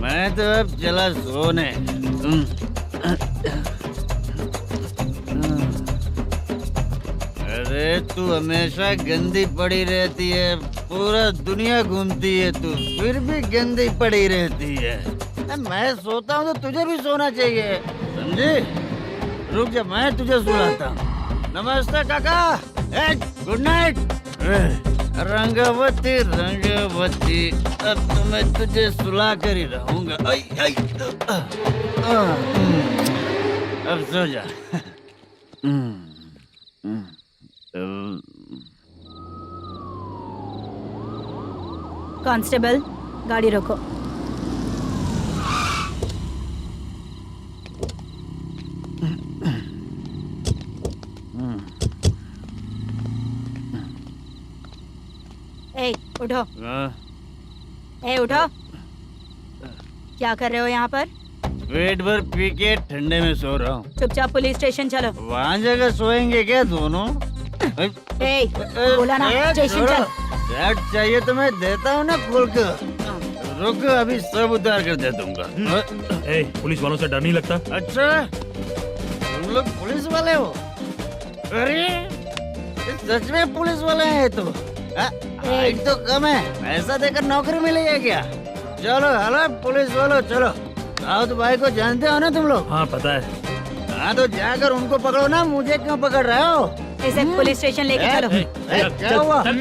मैं तो अब चला सोने। अरे तू हमेशा गंदी पड़ी रहती है, पूरा दुनिया घूमती है तू, फिर भी गंदी पड़ी रहती है। मैं सोता हूँ तो तुझे भी सोना चाहिए, समझे? रुक जा, मैं तुझे सुलाता हूँ। नमस्ते काका, गुड नाइट। रंगवती रंगवती, अब तो मैं तुझे सुला कर ही रहूंगा। अब सो जा। कांस्टेबल, गाड़ी रोको। ए, उठो। ए, उठो। क्या कर रहे हो यहाँ पर? पेट भर पी के ठंडे में सो रहा हूँ। चुपचाप पुलिस स्टेशन चलो। वहाँ जगह सोएंगे क्या दोनों? ए, बोला ना स्टेशन चल। शर्ट चाहिए तो मैं देता हूँ ना खोल कर। रुक, अभी सब उतार कर दे दूंगा। ए, पुलिस वालों से डर नहीं लगता? अच्छा, तुम लोग पुलिस वाले हो? अरे सच में पुलिस वाले हैं तो? हाइट तो कम है, पैसा देकर नौकरी मिलेगी क्या? चलो हेलो पुलिस वालों, चलो। राउत भाई को जानते हो ना तुम लोग? हाँ पता है। हाँ तो जाकर उनको पकड़ो ना, मुझे क्यों पकड़ रहे हो? इसे पुलिस स्टेशन लेके चलो। क्या हुआ? चल।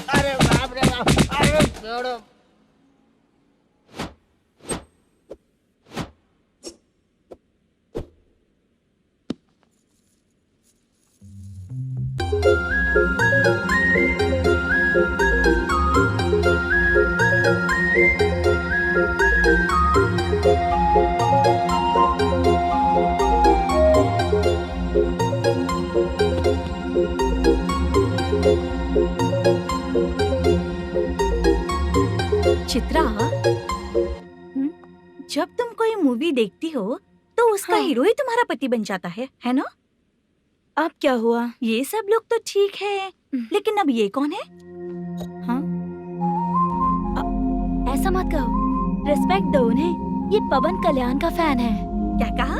अरे बाप रे बाप, अरे छोड़ो। चित्रा, जब तुम कोई मूवी देखती हो तो उसका हीरो ही तुम्हारा पति बन जाता है ना? अब क्या हुआ? ये सब लोग तो ठीक है, लेकिन अब ये कौन है? हाँ? ऐसा मत कहो, रिस्पेक्ट दो उन्हें। ये पवन कल्याण का फैन है। क्या कहा?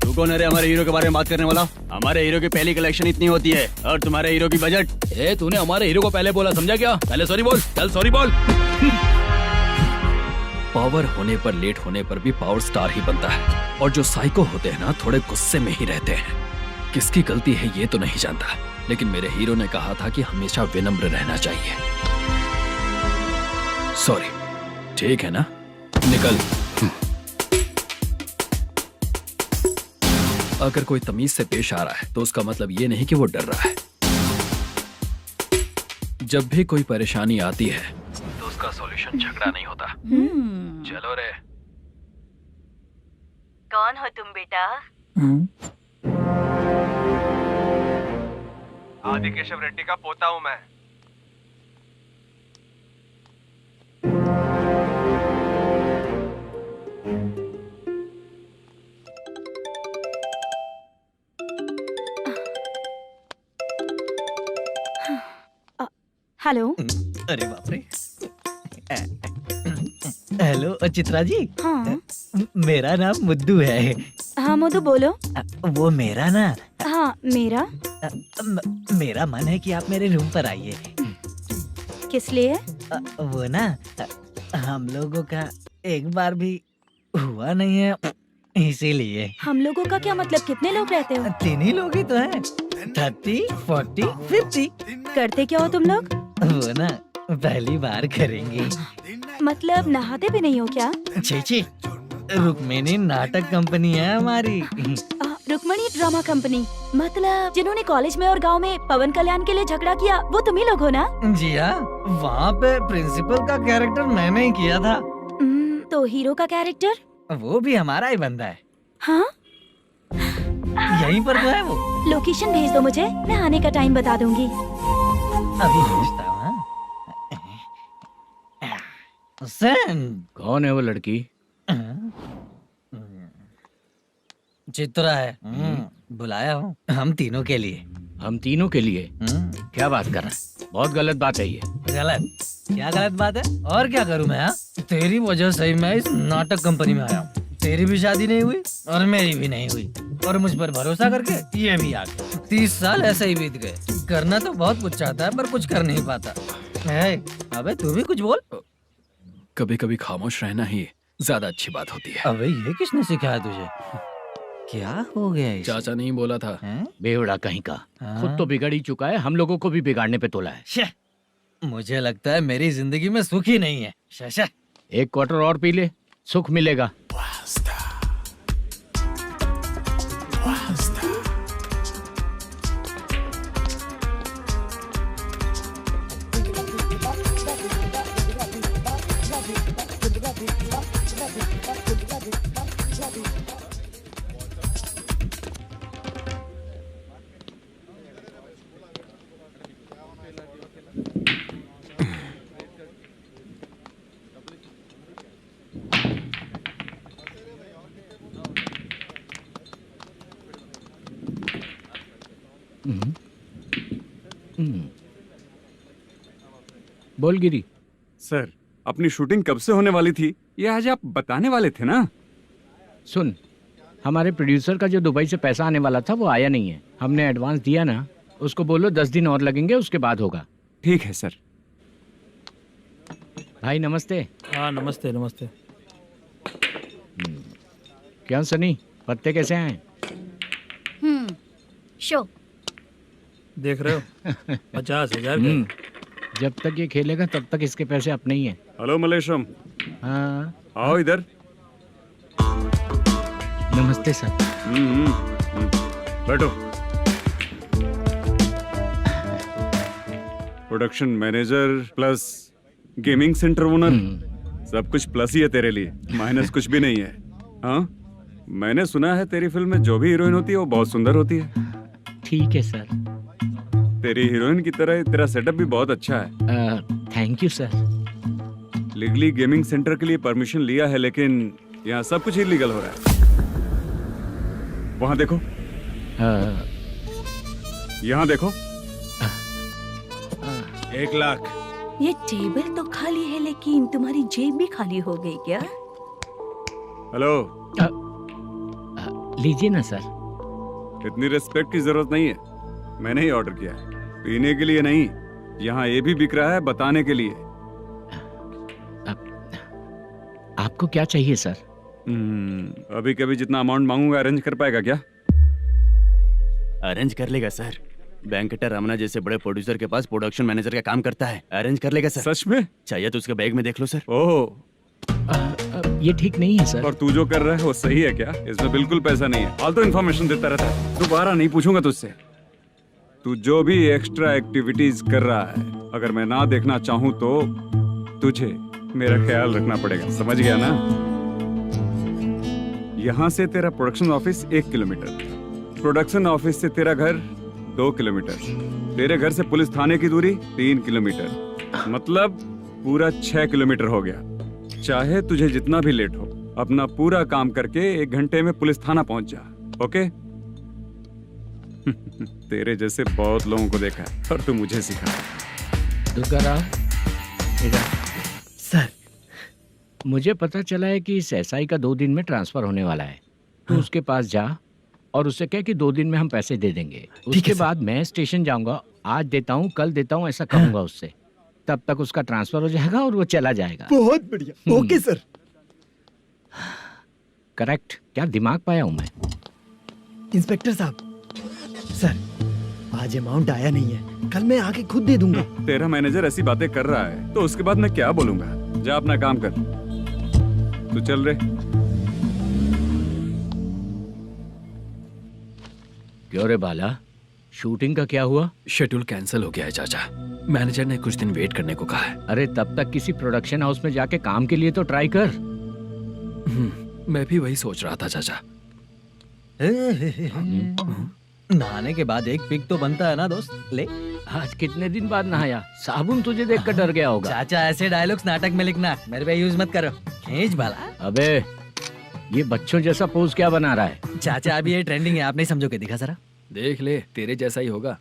तू कौन है रे हमारे हीरो के बारे में बात करने वाला? हमारे हीरो की पहली कलेक्शन इतनी होती है और तुम्हारे हीरो की बजट। तूने हमारे हीरो को पहले बोला, समझा क्या? पहले सॉरी बोल, चल सॉरी बोल। पावर होने पर, लेट होने पर भी पावर स्टार ही बनता है। और जो साइको होते हैं ना, थोड़े गुस्से में ही रहते हैं। किसकी गलती है ये तो नहीं जानता, लेकिन मेरे हीरो ने कहा था कि हमेशा विनम्र रहना चाहिए। सॉरी, ठीक है ना? निकल। अगर कोई तमीज से पेश आ रहा है तो उसका मतलब ये नहीं कि वो डर रहा है। जब भी कोई परेशानी आती है तो उसका सॉल्यूशन झगड़ा नहीं होता। चलो रे। कौन हो तुम बेटा? आदि केशव रेड्डी का पोता हूँ मैं। हेलो। अरे बाप रे। हेलो चित्रा जी। हाँ मेरा नाम मुद्दू है। हाँ मधु बोलो। वो मेरा ना हाँ मेरा। मेरा मन है कि आप मेरे रूम पर आइए। किस लिए? वो ना हम लोगों का एक बार भी हुआ नहीं है, इसीलिए। हम लोगों का क्या मतलब? कितने लोग रहते हो? 3 ही लोग ही तो हैं। 30, 40, 50। करते क्या हो तुम लोग? वो ना पहली बार करेंगे। मतलब नहाते भी नहीं हो क्या? छी, रुक्मिणी नाटक कंपनी है हमारी। Rukmani drama company. मतलब जिन्होंने कॉलेज में और गांव में पवन कल्याण के लिए झगड़ा किया वो तुम ही लोग हो ना? जी हाँ, वहाँ पे प्रिंसिपल का कैरेक्टर मैंने ही किया था। तो हीरो का कैरेक्टर? वो भी हमारा ही बंदा है। हाँ यहीं पर तो है वो। लोकेशन भेज दो मुझे, मैं आने का टाइम बता दूंगी। अभी भेजता हूँ। कौन है वो लड़की? चित्रा है। बुलाया हूँ हम तीनों के लिए। हम तीनों के लिए? क्या बात कर रहा है? बहुत गलत बात है ये। गलत? क्या गलत बात है? और क्या करूँ मैं? तेरी वजह से ही मैं इस नाटक कंपनी में आया हूँ। तेरी भी शादी नहीं हुई और मेरी भी नहीं हुई, और मुझ पर भरोसा करके ये भी आ गया। 30 साल ऐसे ही बीत गए। करना तो बहुत कुछ चाहता है पर कुछ कर नहीं पाता। अबे तू भी कुछ बोल। कभी कभी खामोश रहना ही ज्यादा अच्छी बात होती है। अबे ये किसने सिखाया तुझे? क्या हो गया इसे? चाचा नहीं बोला था। बेवड़ा कहीं का। खुद तो बिगड़ ही चुका है, हम लोगों को भी बिगाड़ने पे तोला है। मुझे लगता है मेरी जिंदगी में सुख ही नहीं है। शशा, 1 क्वार्टर और पी ले, सुख मिलेगा। बोल गिरी। सर, अपनी शूटिंग कब से होने वाली थी ये आज आप बताने वाले थे ना? सुन, हमारे प्रोड्यूसर का जो दुबई से पैसा आने वाला था वो आया नहीं है। हमने एडवांस दिया ना, उसको बोलो 10 दिन और लगेंगे, उसके बाद होगा। ठीक है सर। भाई नमस्ते। हाँ नमस्ते नमस्ते। क्या सनी, पत्ते कैसे आए? शो देख रहे हो 50,000 का। जब तक ये खेलेगा तब तक इसके पैसे अपने ही हैं। हेलो मलेशम। हाँ आओ इधर। नमस्ते सर। बैठो। Production manager plus gaming centre owner, सब कुछ प्लस ही है तेरे लिए, माइनस कुछ भी नहीं है। हाँ, मैंने सुना है तेरी फिल्म में जो भी हीरोइन होती है वो बहुत सुंदर होती है। ठीक है सर। तेरी हीरोइन की तरह तेरा सेटअप भी बहुत अच्छा है। Thank you sir. Legally gaming centre के लिए परमिशन लिया है, लेकिन यहाँ सब कुछ इलीगल हो रहा है। वहाँ देखो। यहाँ देखो। 1 लाख। ये टेबल तो खाली है लेकिन तुम्हारी जेब भी खाली हो गई क्या? हेलो। लीजिए ना सर। इतनी रिस्पेक्ट की जरूरत नहीं है, मैंने ही ऑर्डर किया है। पीने के लिए नहीं, यहाँ ये भी बिक रहा है बताने के लिए। आपको क्या चाहिए सर? अभी कभी जितना अमाउंट मांगूंगा अरेंज कर पाएगा क्या? अरेंज कर लेगा सर। वेंकटा रमना जैसे बड़े प्रोड्यूसर के पास प्रोडक्शन मैनेजर का काम करता है, अरेंज कर लेगा सर। सच में? चाहिए तो उसके बैग में देख लो सर। ओह, ये ठीक नहीं है सर। और तू जो कर रहा है वो सही है क्या? इसमें बिल्कुल पैसा नहीं है, फालतू इन्फॉर्मेशन देता रहता है। दोबारा नहीं पूछूंगा तुझसे। तू जो भी एक्स्ट्रा एक्टिविटीज कर रहा है, अगर मैं ना देखना चाहूं तो तुझे मेरा ख्याल रखना पड़ेगा, समझ गया ना? यहाँ से तेरा production office 1 kilometre, production office से तेरा घर 2 किलोमीटर, तेरे घर से पुलिस थाने की दूरी 3 किलोमीटर, मतलब पूरा 6 किलोमीटर हो गया। चाहे तुझे जितना भी लेट हो, अपना पूरा काम करके 1 घंटे में पुलिस थाना पहुंच जा, ओके? तेरे जैसे बहुत लोगों को देखा है और तू मुझे सिखा। सर, मुझे पता चला है कि इस एसआई का 2 दिन में ट्रांसफर होने वाला है। तो उसके पास जा और उससे कह कि 2 दिन में हम पैसे दे देंगे। उसके बाद मैं स्टेशन जाऊंगा, आज देता हूँ कल देता हूँ ऐसा कहूंगा उससे। तब तक उसका ट्रांसफर हो जाएगा और वो चला जाएगा। बहुत बढ़िया, ओके सर। करेक्ट, क्या दिमाग पाया हूँ मैं। इंस्पेक्टर साहब, सर आज अमाउंट आया नहीं है, कल मैं आके खुद दे दूंगा। तेरा मैनेजर ऐसी बातें कर रहा है तो उसके बाद मैं क्या बोलूंगा? जा अपना काम कर, तू चल रे। क्यों रे बाला, शूटिंग का क्या हुआ? शेड्यूल कैंसिल हो गया है चाचा। मैनेजर ने कुछ दिन वेट करने को कहा है। अरे तब तक किसी प्रोडक्शन हाउस में जाके काम के लिए तो ट्राई कर। मैं भी वही सोच रहा था चाचा। नहाने के बाद एक पिक तो बनता है ना दोस्त। ले, आज कितने दिन बाद नहाया? साबुन तुझे देखकर डर गया होगा। चाचा ऐसे डायलॉग्स नाटक में लिखना, मेरे पे यूज मत करो। खींच बाला। अबे ये बच्चों जैसा पोज क्या बना रहा है? चाचा अभी ये ट्रेंडिंग है, आप नहीं समझोगे, दिखा जरा। देख ले, तेरे जैसा ही होगा।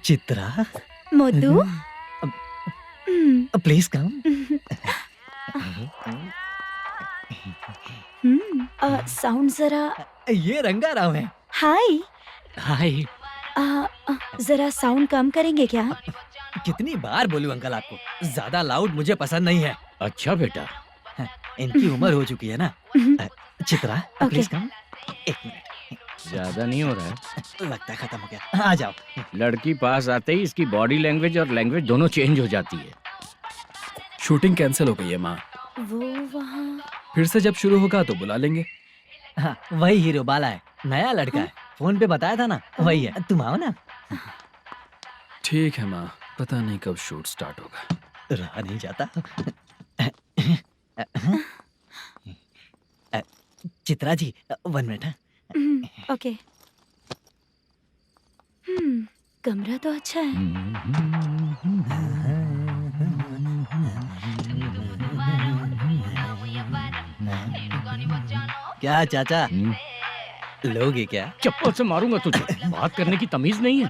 Chitra, Modu, please come. Sound जरा। ये रंगाराव है। हाय। हाय। जरा साउंड कम करेंगे क्या? कितनी बार बोलूं अंकल आपको, ज्यादा लाउड मुझे पसंद नहीं है। अच्छा बेटा, इनकी उम्र हो चुकी है ना। Chitra, please come. 1 मिनट, ज्यादा नहीं हो रहा है। लगता है खत्म हो गया। आ जाओ। लड़की पास आते ही इसकी बॉडी लैंग्वेज और लैंग्वेज दोनों चेंज हो जाती है। शूटिंग कैंसिल हो गई है माँ। वो वहाँ। फिर से जब शुरू होगा तो बुला लेंगे। हाँ, वही हीरो बाला है, नया लड़का है। फोन पे बताया था ना, वही है। तुम आओ ना। ठीक है माँ, पता नहीं कब शूट स्टार्ट होगा। रहा नहीं जाता। चित्रा जी 1 मिनट। ओके। कमरा तो अच्छा है। क्या चाचा, लोगे क्या? चप्पल से मारूंगा तुझे। बात करने की तमीज नहीं है।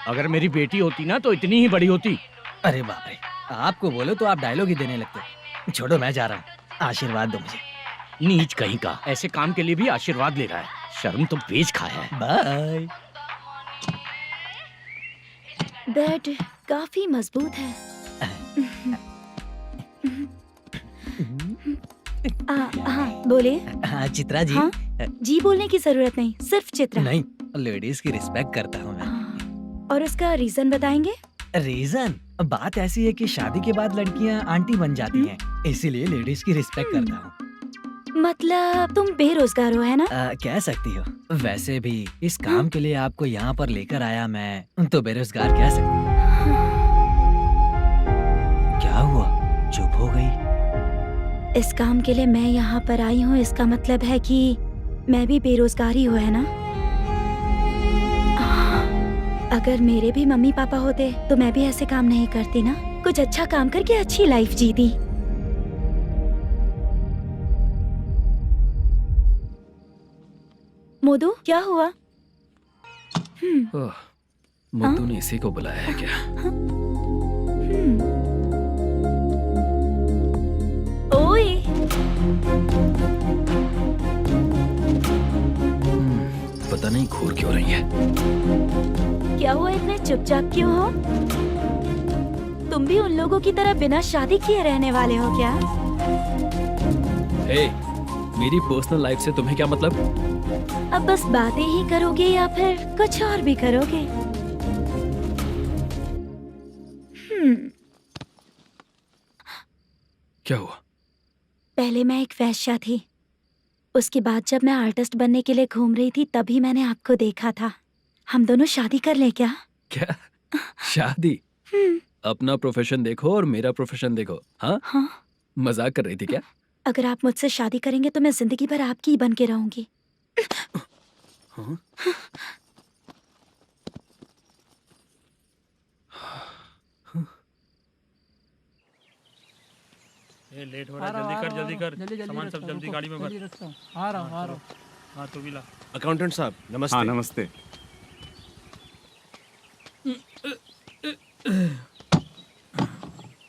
अगर मेरी बेटी होती ना तो इतनी ही बड़ी होती। अरे बाप रे, आपको बोलो तो आप डायलॉग ही देने लगते। छोड़ो, मैं जा रहा हूँ, आशीर्वाद दो मुझे। नीच कहीं का, ऐसे काम के लिए भी आशीर्वाद ले रहा है। शर्म तो बेच खाया है। बाय। बेड काफी मजबूत है। हाँ बोले। हाँ चित्रा जी। हाँ? जी बोलने की जरूरत नहीं, सिर्फ चित्रा। नहीं, लेडीज की रिस्पेक्ट करता हूँ मैं। और उसका रीजन बताएंगे? रीजन? बात ऐसी है कि शादी के बाद लड़कियाँ आंटी बन जाती हैं, इसीलिए लेडीज की रिस्पेक्ट करता हूँ। मतलब तुम बेरोजगार हो, है ना? कह सकती हो। वैसे भी इस काम के लिए आपको यहाँ पर लेकर आया मैं, तो बेरोजगार कह सकती हूँ। क्या हुआ, चुप हो गई? इस काम के लिए मैं यहाँ पर आई हूँ, इसका मतलब है कि मैं भी बेरोजगार ही हूँ, है ना? अगर मेरे भी मम्मी पापा होते तो मैं भी ऐसे काम नहीं करती ना। कुछ अच्छा काम करके अच्छी लाइफ जीती। मोदू, क्या हुआ? मोदू ने इसी को बुलाया है क्या? ओए। पता नहीं घूर क्यों रही है। क्या हुआ, इतने चुपचाप क्यों हो? तुम भी उन लोगों की तरह बिना शादी किए रहने वाले हो क्या? हे, मेरी पर्सनल लाइफ से तुम्हें क्या मतलब? अब बस बातें ही करोगे या फिर कुछ और भी करोगे? क्या हुआ? पहले मैं एक वेश्या थी, उसके बाद जब मैं आर्टिस्ट बनने के लिए घूम रही थी तभी मैंने आपको देखा था। हम दोनों शादी कर लें क्या? क्या शादी? अपना प्रोफेशन देखो और मेरा प्रोफेशन देखो। हाँ हाँ। मजाक कर रही थी क्या? अगर आप मुझसे शादी करेंगे तो मैं जिंदगी भर आपकी ही बन के रहूंगी। हाँ? ये लेट हो रहा है, जल्दी कर सामान सब जल्दी गाड़ी में भर। आ रहा हूँ। हाँ तो भी ला। अकाउंटेंट साहब नमस्ते। हाँ नमस्ते।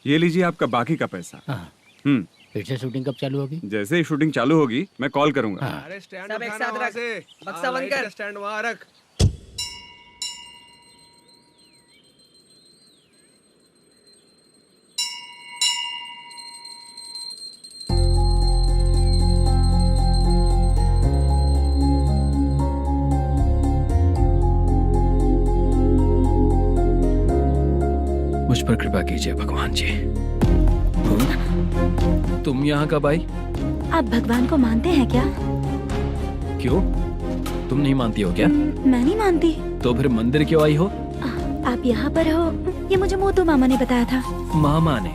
ये लीजिए आपका बाकी का पैसा। फिर से शूटिंग कब चालू होगी? जैसे ही शूटिंग चालू होगी मैं कॉल करूंगा। अरे स्टैंड सब एक साथ रख, बक्सा बंद कर। स्टैंड वहाँ रख। मुझ पर कृपा कीजिए भगवान जी। तुम यहाँ कब आई? आप भगवान को मानते हैं क्या? क्यों? तुम नहीं मानती हो क्या? मैं नहीं मानती। तो फिर मंदिर क्यों आई हो? आप यहाँ पर हो ये मुझे मोटू मामा ने बताया था। मामा ने?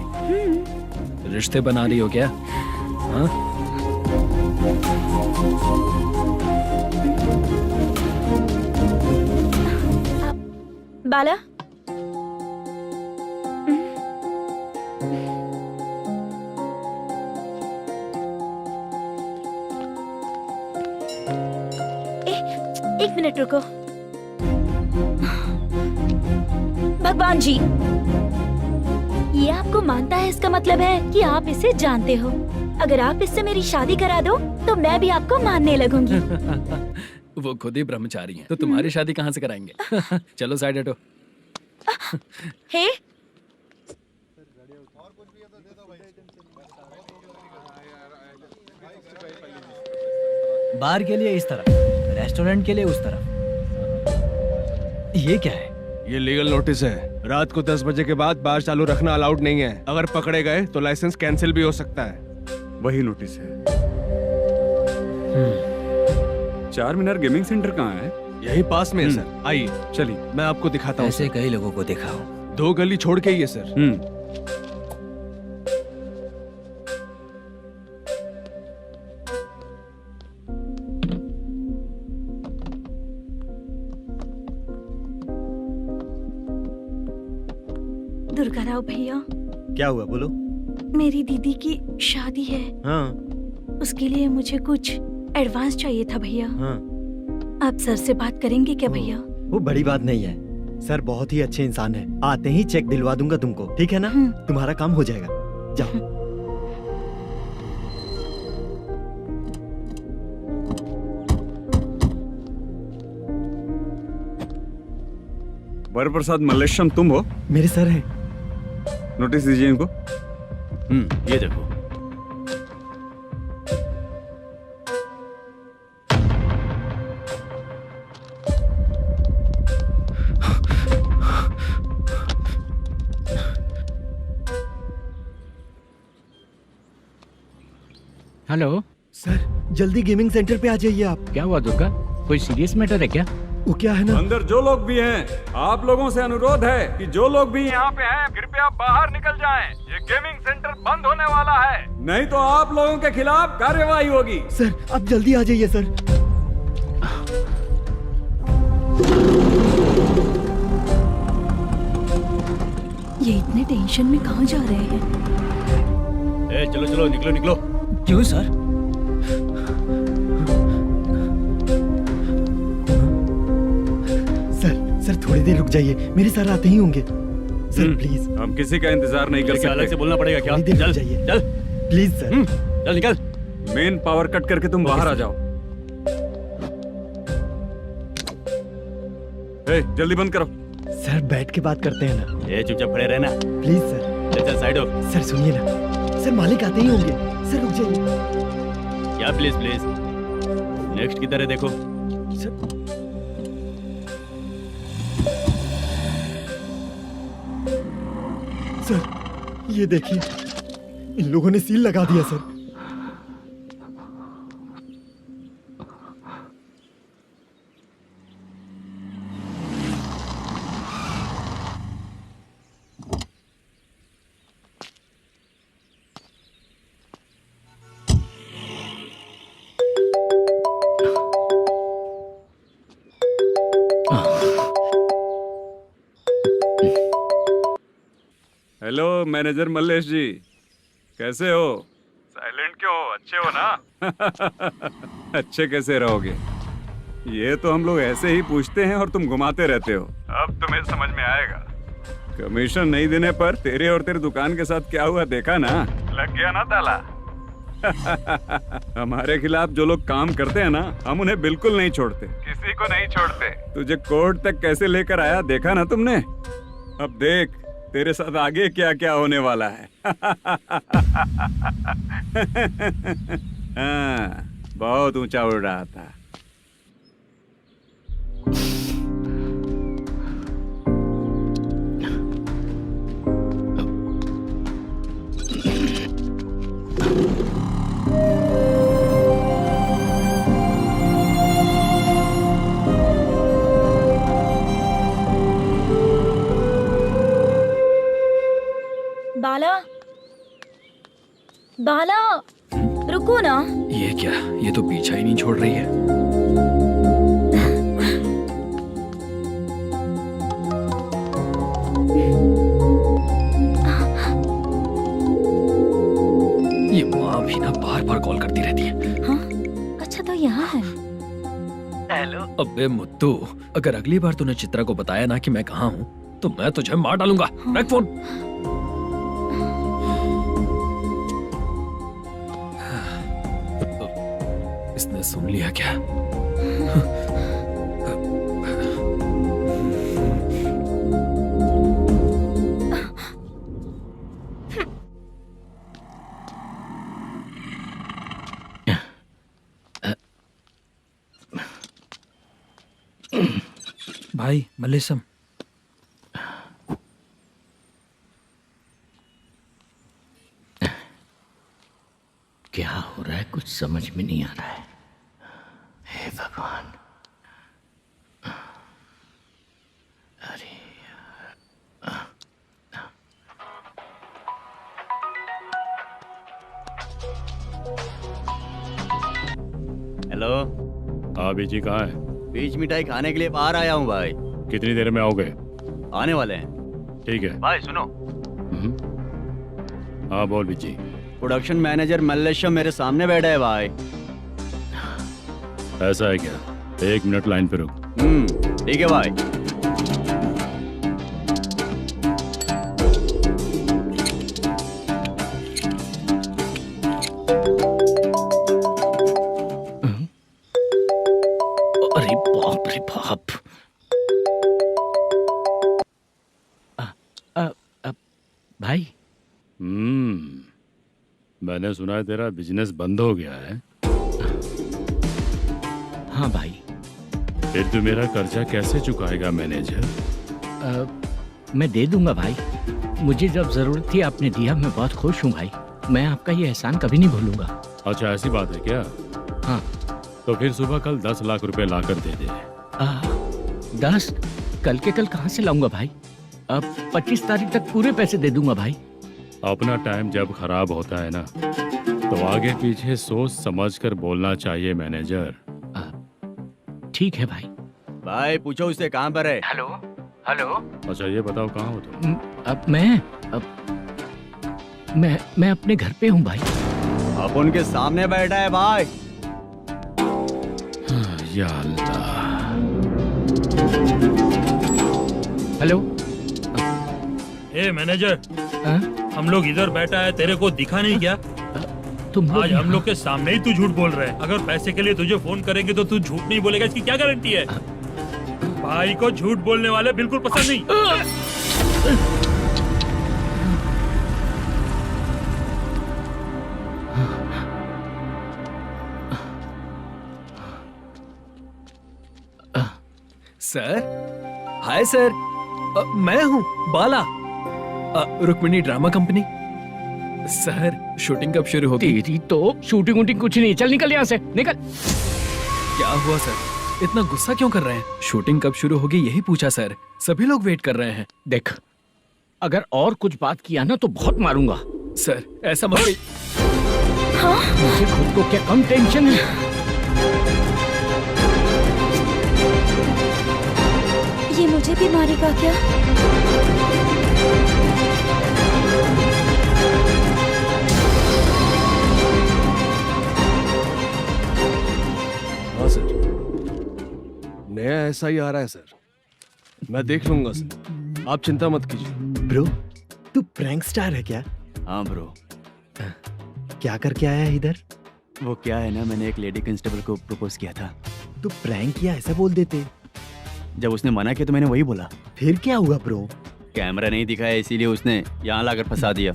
रिश्ते बना रही हो क्या? हाँ? बाला एक मिनट रुको। भगवान जी ये आपको मानता है इसका मतलब है कि आप इसे जानते हो। अगर आप इससे मेरी शादी करा दो तो मैं भी आपको मानने लगूंगी। वो खुद ही ब्रह्मचारी हैं, तो तुम्हारी शादी कहाँ से कराएंगे? चलो साइड हटो। हे बार के लिए इस तरफ, रेस्टोरेंट के लिए उस तरफ। ये क्या है? ये लीगल नोटिस है। रात को 10 बजे के बाद बार चालू रखना अलाउड नहीं है। अगर पकड़े गए तो लाइसेंस कैंसिल भी हो सकता है। वही नोटिस है। चार मीनार गेमिंग सेंटर कहाँ है? यही पास में है सर। आइए चलिए मैं आपको दिखाता हूँ। ऐसे कई लोगों को देखा हूँ। 2 गली छोड़ के ही है सर। दुर्गा राव भैया, क्या हुआ बोलो। मेरी दीदी की शादी है। हाँ उसके लिए मुझे कुछ एडवांस चाहिए था भैया। हाँ। आप सर से बात करेंगे क्या भैया? वो बड़ी बात नहीं है, सर बहुत ही अच्छे इंसान है। आते ही चेक दिलवा दूंगा तुमको, ठीक है ना? तुम्हारा काम हो जाएगा। जाओ। वर प्रसाद मल्लेश्वरम तुम हो? मेरे सर है। नोटिस दीजिए इनको। ये देखो। हेलो सर जल्दी गेमिंग सेंटर पे आ जाइए आप। क्या हुआ दुर्गा? कोई सीरियस मैटर है क्या? वो क्या है ना, अंदर जो लोग भी हैं, आप लोगों से अनुरोध है कि जो लोग भी यहाँ पे हैं कृपया बाहर निकल जाएं। ये गेमिंग सेंटर बंद होने वाला है, नहीं तो आप लोगों के खिलाफ कार्यवाही होगी। सर आप जल्दी आ जाइए सर। ये इतने टेंशन में कहाँ जा रहे हैं? चलो चलो निकलो निकलो। क्यों सर? सर थोड़ी देर रुक जाइए, मेरे सर आते ही होंगे। Sir please. हम किसी का इंतजार नहीं कर सकते। अलग से बोलना पड़ेगा क्या? थोड़ी देर रुक चल जाइए चल प्लीज सर। चल निकल। मेन पावर कट करके तुम बाहर आ जाओ। जल्दी बंद करो। सर बैठ के बात करते हैं ना। ये चुपचाप खड़े रहना। Please sir. चल चल साइड हो। सर सुनिए ना, सर मालिक आते ही होंगे। सर रुक जाइए। क्या प्लीज प्लीज? नेक्स्ट की तरह देखो। सर ये देखिए, इन लोगों ने सील लगा दिया सर। हेलो मैनेजर मल्लेश जी, कैसे हो? साइलेंट क्यों हो? अच्छे हो ना? अच्छे कैसे रहोगे? ये तो हम लोग ऐसे ही पूछते हैं और तुम घुमाते रहते हो। अब तुम्हें समझ में आएगा। कमीशन नहीं देने पर तेरे और तेरी दुकान के साथ क्या हुआ देखा ना? लग गया ना ताला। हमारे खिलाफ जो लोग काम करते हैं ना, हम उन्हें बिल्कुल नहीं छोड़ते, किसी को नहीं छोड़ते। तुझे कोर्ट तक कैसे लेकर आया देखा ना तुमने? अब देख तेरे साथ आगे क्या क्या होने वाला है। हाँ, बहुत ऊंचा उड़ रहा था। बाला, बाला, रुको ना। ये क्या? ये तो पीछा ही नहीं छोड़ रही है। ये माँ भी ना बार बार कॉल करती रहती है। हाँ? अच्छा तो यहाँ है। हेलो। अबे मुत्तू, अगर अगली बार तूने चित्रा को बताया ना कि मैं कहाँ हूँ तो मैं तुझे मार डालूंगा। रख फोन। इसने सुन लिया क्या? भाई मल्लेशम, क्या हो रहा है कुछ समझ में नहीं आ रहा है। हे भगवान, अरे हेलो। हाँ बीजी कहाँ है? बीज मिठाई खाने के लिए बाहर आया हूँ भाई। कितनी देर में आओगे? आने वाले हैं। ठीक है भाई सुनो, हाँ बोल बीजी। प्रोडक्शन मैनेजर मल्लेशम मेरे सामने बैठा है भाई। ऐसा है क्या? 1 मिनट लाइन पे रुक। ठीक है भाई। अरे बाप रे बाप। भाई मैंने सुना है तेरा बिजनेस बंद हो गया है। हाँ भाई। फिर तू मेरा कर्जा कैसे चुकाएगा मैनेजर? मैं दे दूंगा भाई, मुझे जब जरूरत थी आपने दिया, मैं बहुत खुश हूँ भाई। मैं आपका ये एहसान कभी नहीं भूलूंगा। अच्छा ऐसी बात है क्या? हाँ। तो फिर सुबह कल 10 लाख रुपए लाकर दे दे। 10? कल के कल कहाँ से लाऊंगा भाई? अब 25 तारीख तक पूरे पैसे दे दूंगा भाई। अपना टाइम जब खराब होता है ना, तो आगे पीछे सोच समझ कर बोलना चाहिए मैनेजर। ठीक है भाई। भाई पूछो उससे कहाँ पर है। Hello hello. अच्छा ये बताओ कहाँ हो तुम? अब मैं अपने घर पे हूँ भाई। अब उनके सामने बैठा है भाई। या अल्लाह। हेलो। ए मैनेजर, हम लोग इधर बैठा है, तेरे को दिखा नहीं क्या? तुम आज हम लोग के सामने ही तू झूठ बोल रहा है। अगर पैसे के लिए तुझे फोन करेंगे तो तू झूठ नहीं बोलेगा, इसकी क्या गारंटी है? भाई को झूठ बोलने वाले बिल्कुल पसंद नहीं। सर, हाय सर, मैं हूँ Bala, Rukmini drama company. Sir shooting कब शुरू होगी? तेरी तो शूटिंग वूटिंग कुछ नहीं, चल निकल यहाँ से, निकल। क्या हुआ सर, इतना गुस्सा क्यों कर रहे हैं? शूटिंग कब शुरू होगी यही पूछा सर, सभी लोग वेट कर रहे हैं। देख, अगर और कुछ बात किया ना तो बहुत मारूंगा। सर ऐसा मत। हाँ? मुझे खुद को क्या कम टेंशन है? ये मुझे भी मारेगा क्या? नया ऐसा ही आ रहा है सर, मैं देख लूंगा सर, आप चिंता मत कीजिए। ब्रो तू प्रैंक स्टार है क्या? हाँ ब्रो। क्या करके आया है इधर? वो क्या है ना, मैंने एक लेडी कांस्टेबल को प्रपोज किया था। तू प्रैंक किया ऐसा बोल देते। जब उसने मना किया तो मैंने वही बोला। फिर क्या हुआ ब्रो? कैमरा नहीं दिखाया इसीलिए उसने यहाँ लाकर फंसा दिया।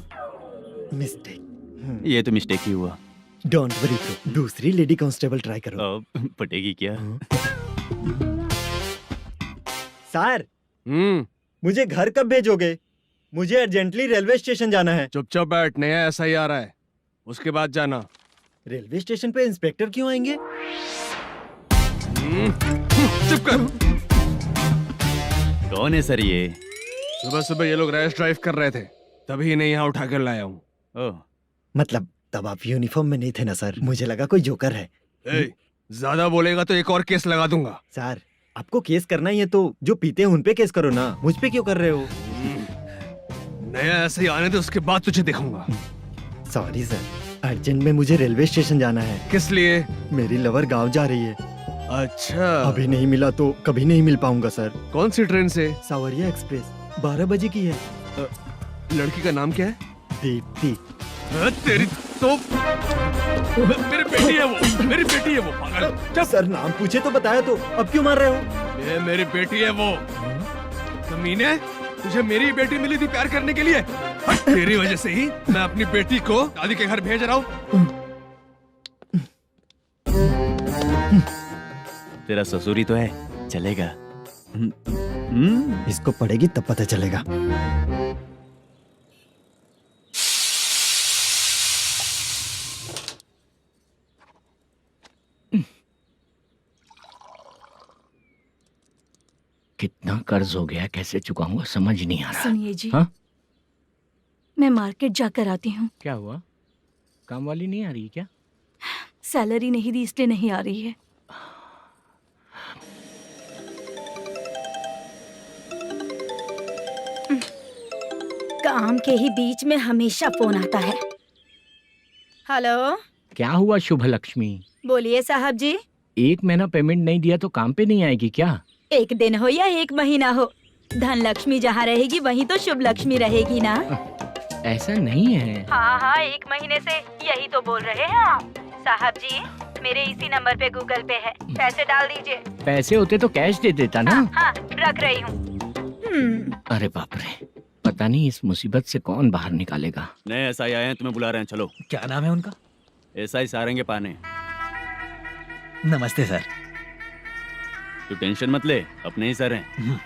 मिस्टेक। ये तो मिस्टेक ही हुआ। डोंट वरी ब्रो, दूसरी लेडी कांस्टेबल ट्राई करो। पटेगी क्या? सर मुझे घर कब भेजोगे? मुझे अर्जेंटली रेलवे स्टेशन जाना है। चुपचाप बैठ, नया ऐसा ही आ रहा है, उसके बाद जाना। रेलवे स्टेशन पे इंस्पेक्टर क्यों आएंगे? चुप कर। कौन है सर ये? सुबह सुबह ये लोग रैश ड्राइव कर रहे थे, तभी इन्हें यहाँ उठा कर लाया हूँ। मतलब तब आप यूनिफॉर्म में नहीं थे ना सर, मुझे लगा कोई जोकर है। ज्यादा बोलेगा तो एक और केस लगा दूंगा। सर आपको केस करना ही है तो जो पीते हैं उन पे केस करो ना, मुझ पे क्यों कर रहे हो? नया ऐसे ही आने दो, उसके बाद तुझे देखूंगा। सॉरी सर, अर्जेंट में मुझे रेलवे स्टेशन जाना है। किस लिए? मेरी लवर गांव जा रही है। अच्छा, अभी नहीं मिला तो कभी नहीं मिल पाऊंगा सर। कौन सी ट्रेन से? सावरिया एक्सप्रेस, 12 बजे की है। लड़की का नाम क्या है? दीप्ति। तेरी तो मेरी बेटी है वो, मेरी बेटी है वो। पागल। सर नाम पूछे तो बताया तो अब क्यों मार रहे हो? ये मेरी बेटी है वो। कमीने, तुझे मेरी बेटी मिली थी प्यार करने के लिए, तेरी वजह से ही मैं अपनी बेटी को दादी के घर भेज रहा हूँ। तेरा ससुरी तो है, चलेगा। इसको पढ़ेगी तब पता चलेगा। कितना कर्ज हो गया, कैसे चुकाऊंगा समझ नहीं आ रहा। सुनिए जी, हाँ? मैं मार्केट जाकर आती हूँ। क्या हुआ? काम वाली नहीं आ रही क्या? सैलरी नहीं दी इसलिए नहीं आ रही है। काम के ही बीच में हमेशा फोन आता है। हेलो, क्या हुआ शुभ लक्ष्मी? बोलिए साहब जी। एक महीना पेमेंट नहीं दिया तो काम पे नहीं आएगी क्या? एक दिन हो या एक महीना हो, धन लक्ष्मी जहाँ रहेगी वहीं तो शुभ लक्ष्मी रहेगी ना। ऐसा नहीं है। हाँ हाँ, एक महीने से यही तो बोल रहे हैं आप। साहब जी, मेरे इसी नंबर पे गूगल पे है, पैसे डाल दीजिए। पैसे होते तो कैश दे देता ना। हाँ, रख रही हूँ। अरे बाप रे, पता नहीं इस मुसीबत से कौन बाहर निकालेगा। नए एसआई आए हैं, तुम्हें बुला रहे हैं, चलो। क्या नाम है उनका? एसआई सारंगे पाने। नमस्ते सर। तू टेंशन मत ले, अपने ही सर हैं।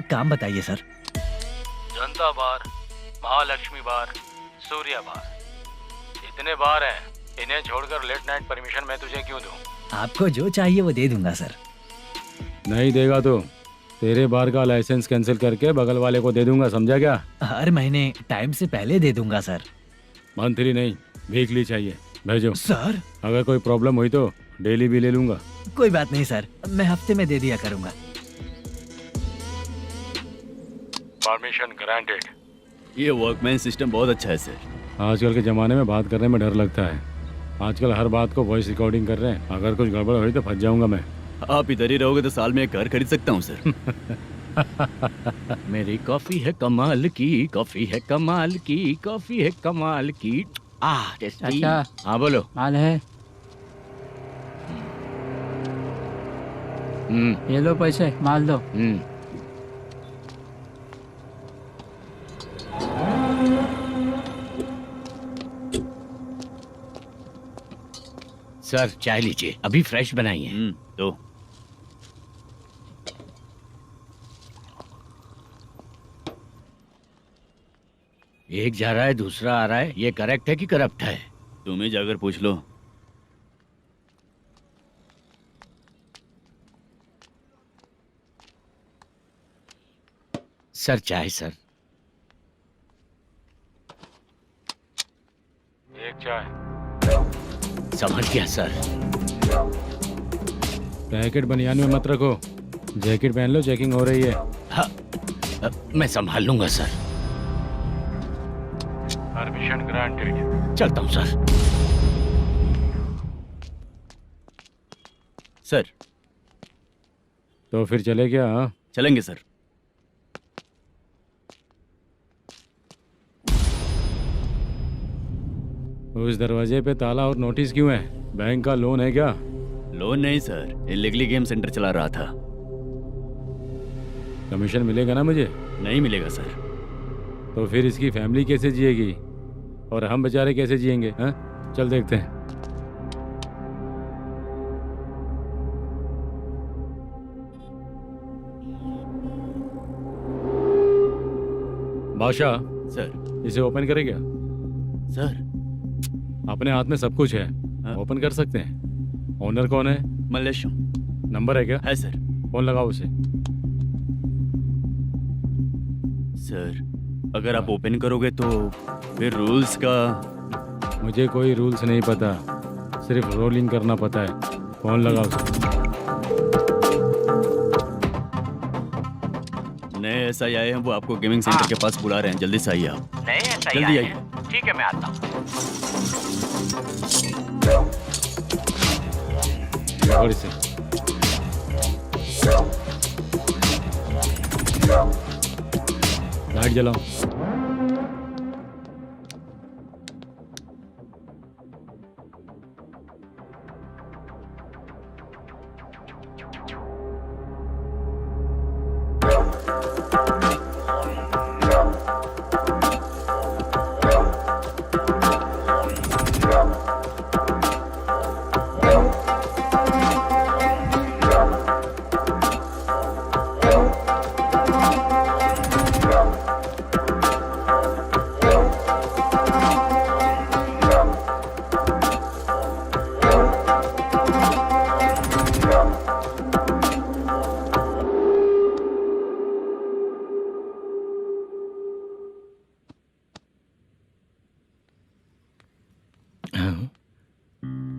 काम बताइए सर। जनता बार, महालक्ष्मी बार, सूर्या बार, इतने बार हैं, इन्हें छोड़कर लेट नाइट परमिशन मैं तुझे क्यों दूं? आपको जो चाहिए वो दे दूंगा सर। नहीं देगा तो तेरे बार का लाइसेंस कैंसिल करके बगल वाले को दे दूंगा, समझा क्या? हर महीने टाइम से पहले दे दूंगा सर। मंथली नहीं, वीकली चाहिए, भेजो। सर अगर कोई प्रॉब्लम हुई तो डेली भी ले लूंगा। कोई बात नहीं सर, मैं हफ्ते में दे दिया करूंगा। Permission granted. ये वर्कमैन सिस्टम बहुत अच्छा है सर। आजकल के ज़माने में बात करने में डर लगता है। आजकल हर बात को वॉइस रिकॉर्डिंग कर रहे हैं, अगर कुछ गड़बड़ हुई तो फंस जाऊंगा मैं। आप इधर ही रहोगे तो साल में एक घर खरीद सकता हूँ सर। मेरी कॉफी है कमाल की, कॉफी है कमाल की, कॉफी है कमाल की। टेस्टी। अच्छा। हाँ बोलो। माल है, ये लो पैसे, माल दो। सर चाय लीजिए, अभी फ्रेश बनाई है। तो एक जा रहा है दूसरा आ रहा है, ये करेक्ट है कि करप्ट है? तुम ही जाकर पूछ लो। सर चाय सर। एक चाय। समझ गया सर। पैकेट बनियान में मत रखो, जैकेट पहन लो, चेकिंग हो रही है। हाँ, मैं संभाल लूंगा सर। Permission granted. चलता हूँ सर। सर तो फिर चले क्या? हाँ? चलेंगे सर। उस दरवाजे पे ताला और नोटिस क्यों है? बैंक का लोन है क्या? लोन नहीं सर, इलीगली गेम सेंटर चला रहा था। कमीशन मिलेगा ना मुझे? नहीं मिलेगा सर। तो फिर इसकी फैमिली कैसे जिएगी और हम बेचारे कैसे जिएंगे? हाँ, चल देखते हैं। बादशाह सर। इसे ओपन करे क्या? सर अपने हाथ में सब कुछ है, ओपन कर सकते हैं। ओनर कौन है? मल्लेशम। नंबर है क्या? है सर। फोन लगाओ उसे। सर अगर आप ओपन करोगे तो फिर रूल्स का। मुझे कोई रूल्स नहीं पता, सिर्फ रोलिंग करना पता है। फोन लगाओ उसे। नए एसआई आए हैं, वो आपको गेमिंग सेंटर के पास बुला रहे हैं। जल्दी से आइए आप। नए एसआई जल्दी आए आइए। हैं। ठीक है, मैं आता हूँ। पकड़ इसे। लाइट जलाओ।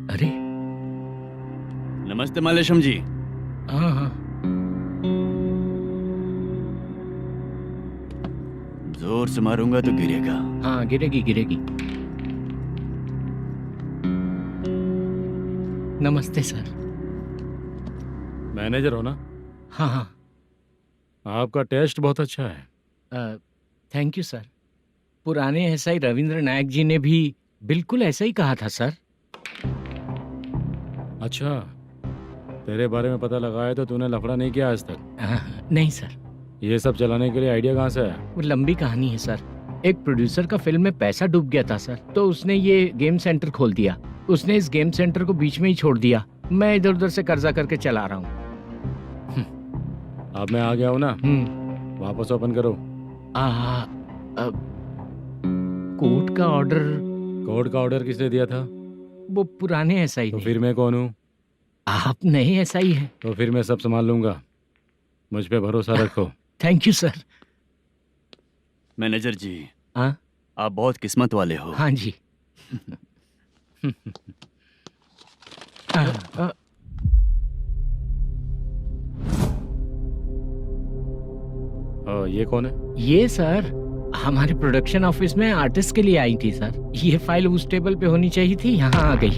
अरे नमस्ते मल्लेशम जी। हाँ हाँ, जोर से मारूंगा तो गिरेगा। हाँ गिरेगी गिरेगी। नमस्ते सर। मैनेजर हो ना? हाँ हाँ। आपका टेस्ट बहुत अच्छा है। Thank you sir. पुराने एसआई रविंद्र नायक जी ने भी बिल्कुल ऐसा ही कहा था सर। अच्छा, तेरे बारे में पता लगा है तो तूने लफड़ा नहीं किया आज तक? नहीं सर। ये सब चलाने के लिए आइडिया कहाँ से आया? वो लंबी कहानी है सर। एक प्रोड्यूसर का फिल्म में पैसा डूब गया था सर, तो उसने ये गेम सेंटर खोल दिया। उसने इस गेम सेंटर को बीच में ही छोड़ दिया। मैं इधर उधर से कर्जा करके चला रहा हूँ। अब मैं आ गया हूँ ना, वापस ओपन करो। कोर्ट का ऑर्डर। कोर्ट का ऑर्डर किसने दिया था? वो पुराने एसआई तो फिर मैं कौन हूँ? आप नए एसआई हैं। तो फिर मैं सब संभाल लूंगा, मुझ पे भरोसा रखो। Thank you sir. मैनेजर जी, हाँ आप बहुत किस्मत वाले हो। हाँ जी। ये कौन है? ये सर हमारे प्रोडक्शन ऑफिस में आर्टिस्ट के लिए आई थी सर। ये फाइल उस टेबल पे होनी चाहिए थी, यहाँ आ गई।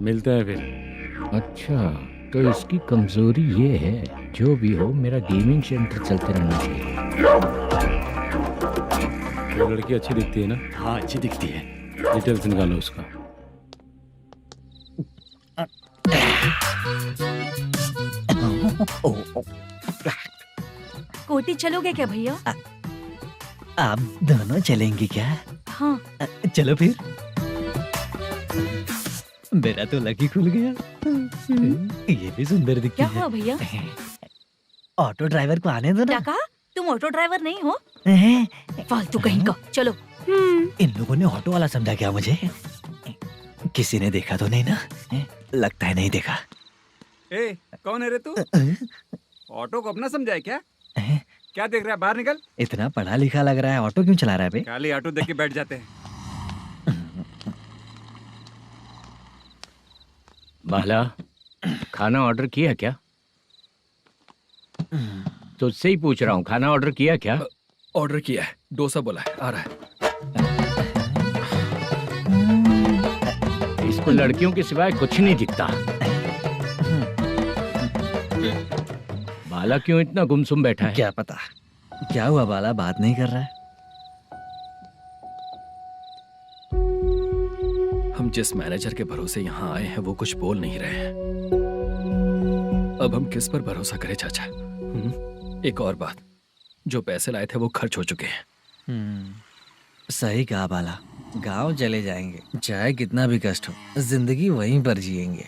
मिलते हैं फिर। अच्छा, तो इसकी कमजोरी ये है। जो भी हो, मेरा गेमिंग सेंटर चलते रहना चाहिए। वो लड़की अच्छी दिखती है ना? हाँ अच्छी दिखती है। डिटेल्स निकालो उसका। कोटी चलोगे क्या भैया? आप दोनों चलेंगे क्या? हाँ। चलो फिर। मेरा तो लकी खुल गया। ये भी सुंदर दिखती क्या है। हुआ भैया? ऑटो ड्राइवर को आने दो क्या ना। कहा? तुम ऑटो ड्राइवर नहीं हो? फालतू कहीं का। चलो। इन लोगों ने ऑटो वाला समझा क्या मुझे? किसी ने देखा तो नहीं ना? लगता है नहीं देखा। ए, कौन है रे तू? ऑटो को अपना समझा है क्या? क्या देख रहा है? बाहर निकल। इतना पढ़ा लिखा लग रहा है, ऑटो क्यों चला रहा है बे? खाली ऑटो देख के बैठ जाते हैं। बाला, खाना ऑर्डर किया क्या? तो उससे ही पूछ रहा हूँ, खाना ऑर्डर किया क्या? ऑर्डर किया है, डोसा बोला है, आ रहा है। इस को लड़कियों के सिवाय कुछ नहीं दिखता। बाला क्यों इतना गुमसुम बैठा है? क्या पता क्या हुआ, बाला बात नहीं कर रहा है। हम जिस मैनेजर के भरोसे यहाँ आए हैं वो कुछ बोल नहीं रहे हैं। अब हम किस पर भरोसा करें चाचा? एक और बात, जो पैसे लाए थे वो खर्च हो चुके हैं। सही कहा बाला, गांव चले जाएंगे, चाहे कितना भी कष्ट हो, जिंदगी वहीं पर जिएंगे।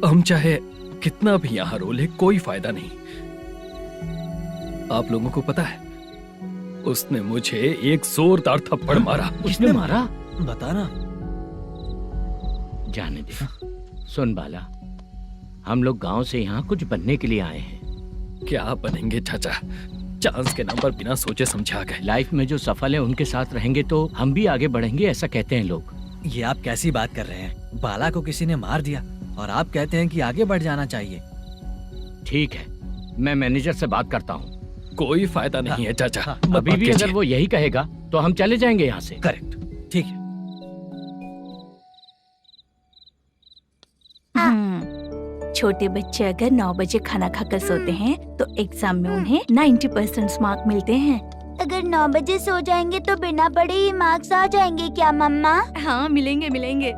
हम चाहे कितना भी यहाँ रो ले, कोई फायदा नहीं। आप लोगों को पता है, उसने मुझे एक जोरदार थप्पड़ मारा। उसने मारा? बता ना। जाने दे। सुन बाला, हम लोग गांव से यहाँ कुछ बनने के लिए आए हैं। क्या बनेंगे चाचा? चांस के नाम पर बिना सोचे समझे आ गए। लाइफ में जो सफल है उनके साथ रहेंगे तो हम भी आगे बढ़ेंगे, ऐसा कहते हैं लोग। ये आप कैसी बात कर रहे हैं? बाला को किसी ने मार दिया और आप कहते हैं कि आगे बढ़ जाना चाहिए। ठीक है, मैं मैनेजर से बात करता हूँ। कोई फायदा नहीं है चाचा। अभी भी अगर वो यही कहेगा तो हम चले जाएंगे यहाँ से। करेक्ट, ठीक है। छोटे बच्चे अगर 9 बजे खाना खाकर सोते हैं तो एग्जाम में उन्हें 90% मार्क मिलते हैं। अगर 9 बजे सो जाएंगे तो बिना पढ़े ही मार्क्स आ जाएंगे क्या मम्मा? हाँ, मिलेंगे मिलेंगे।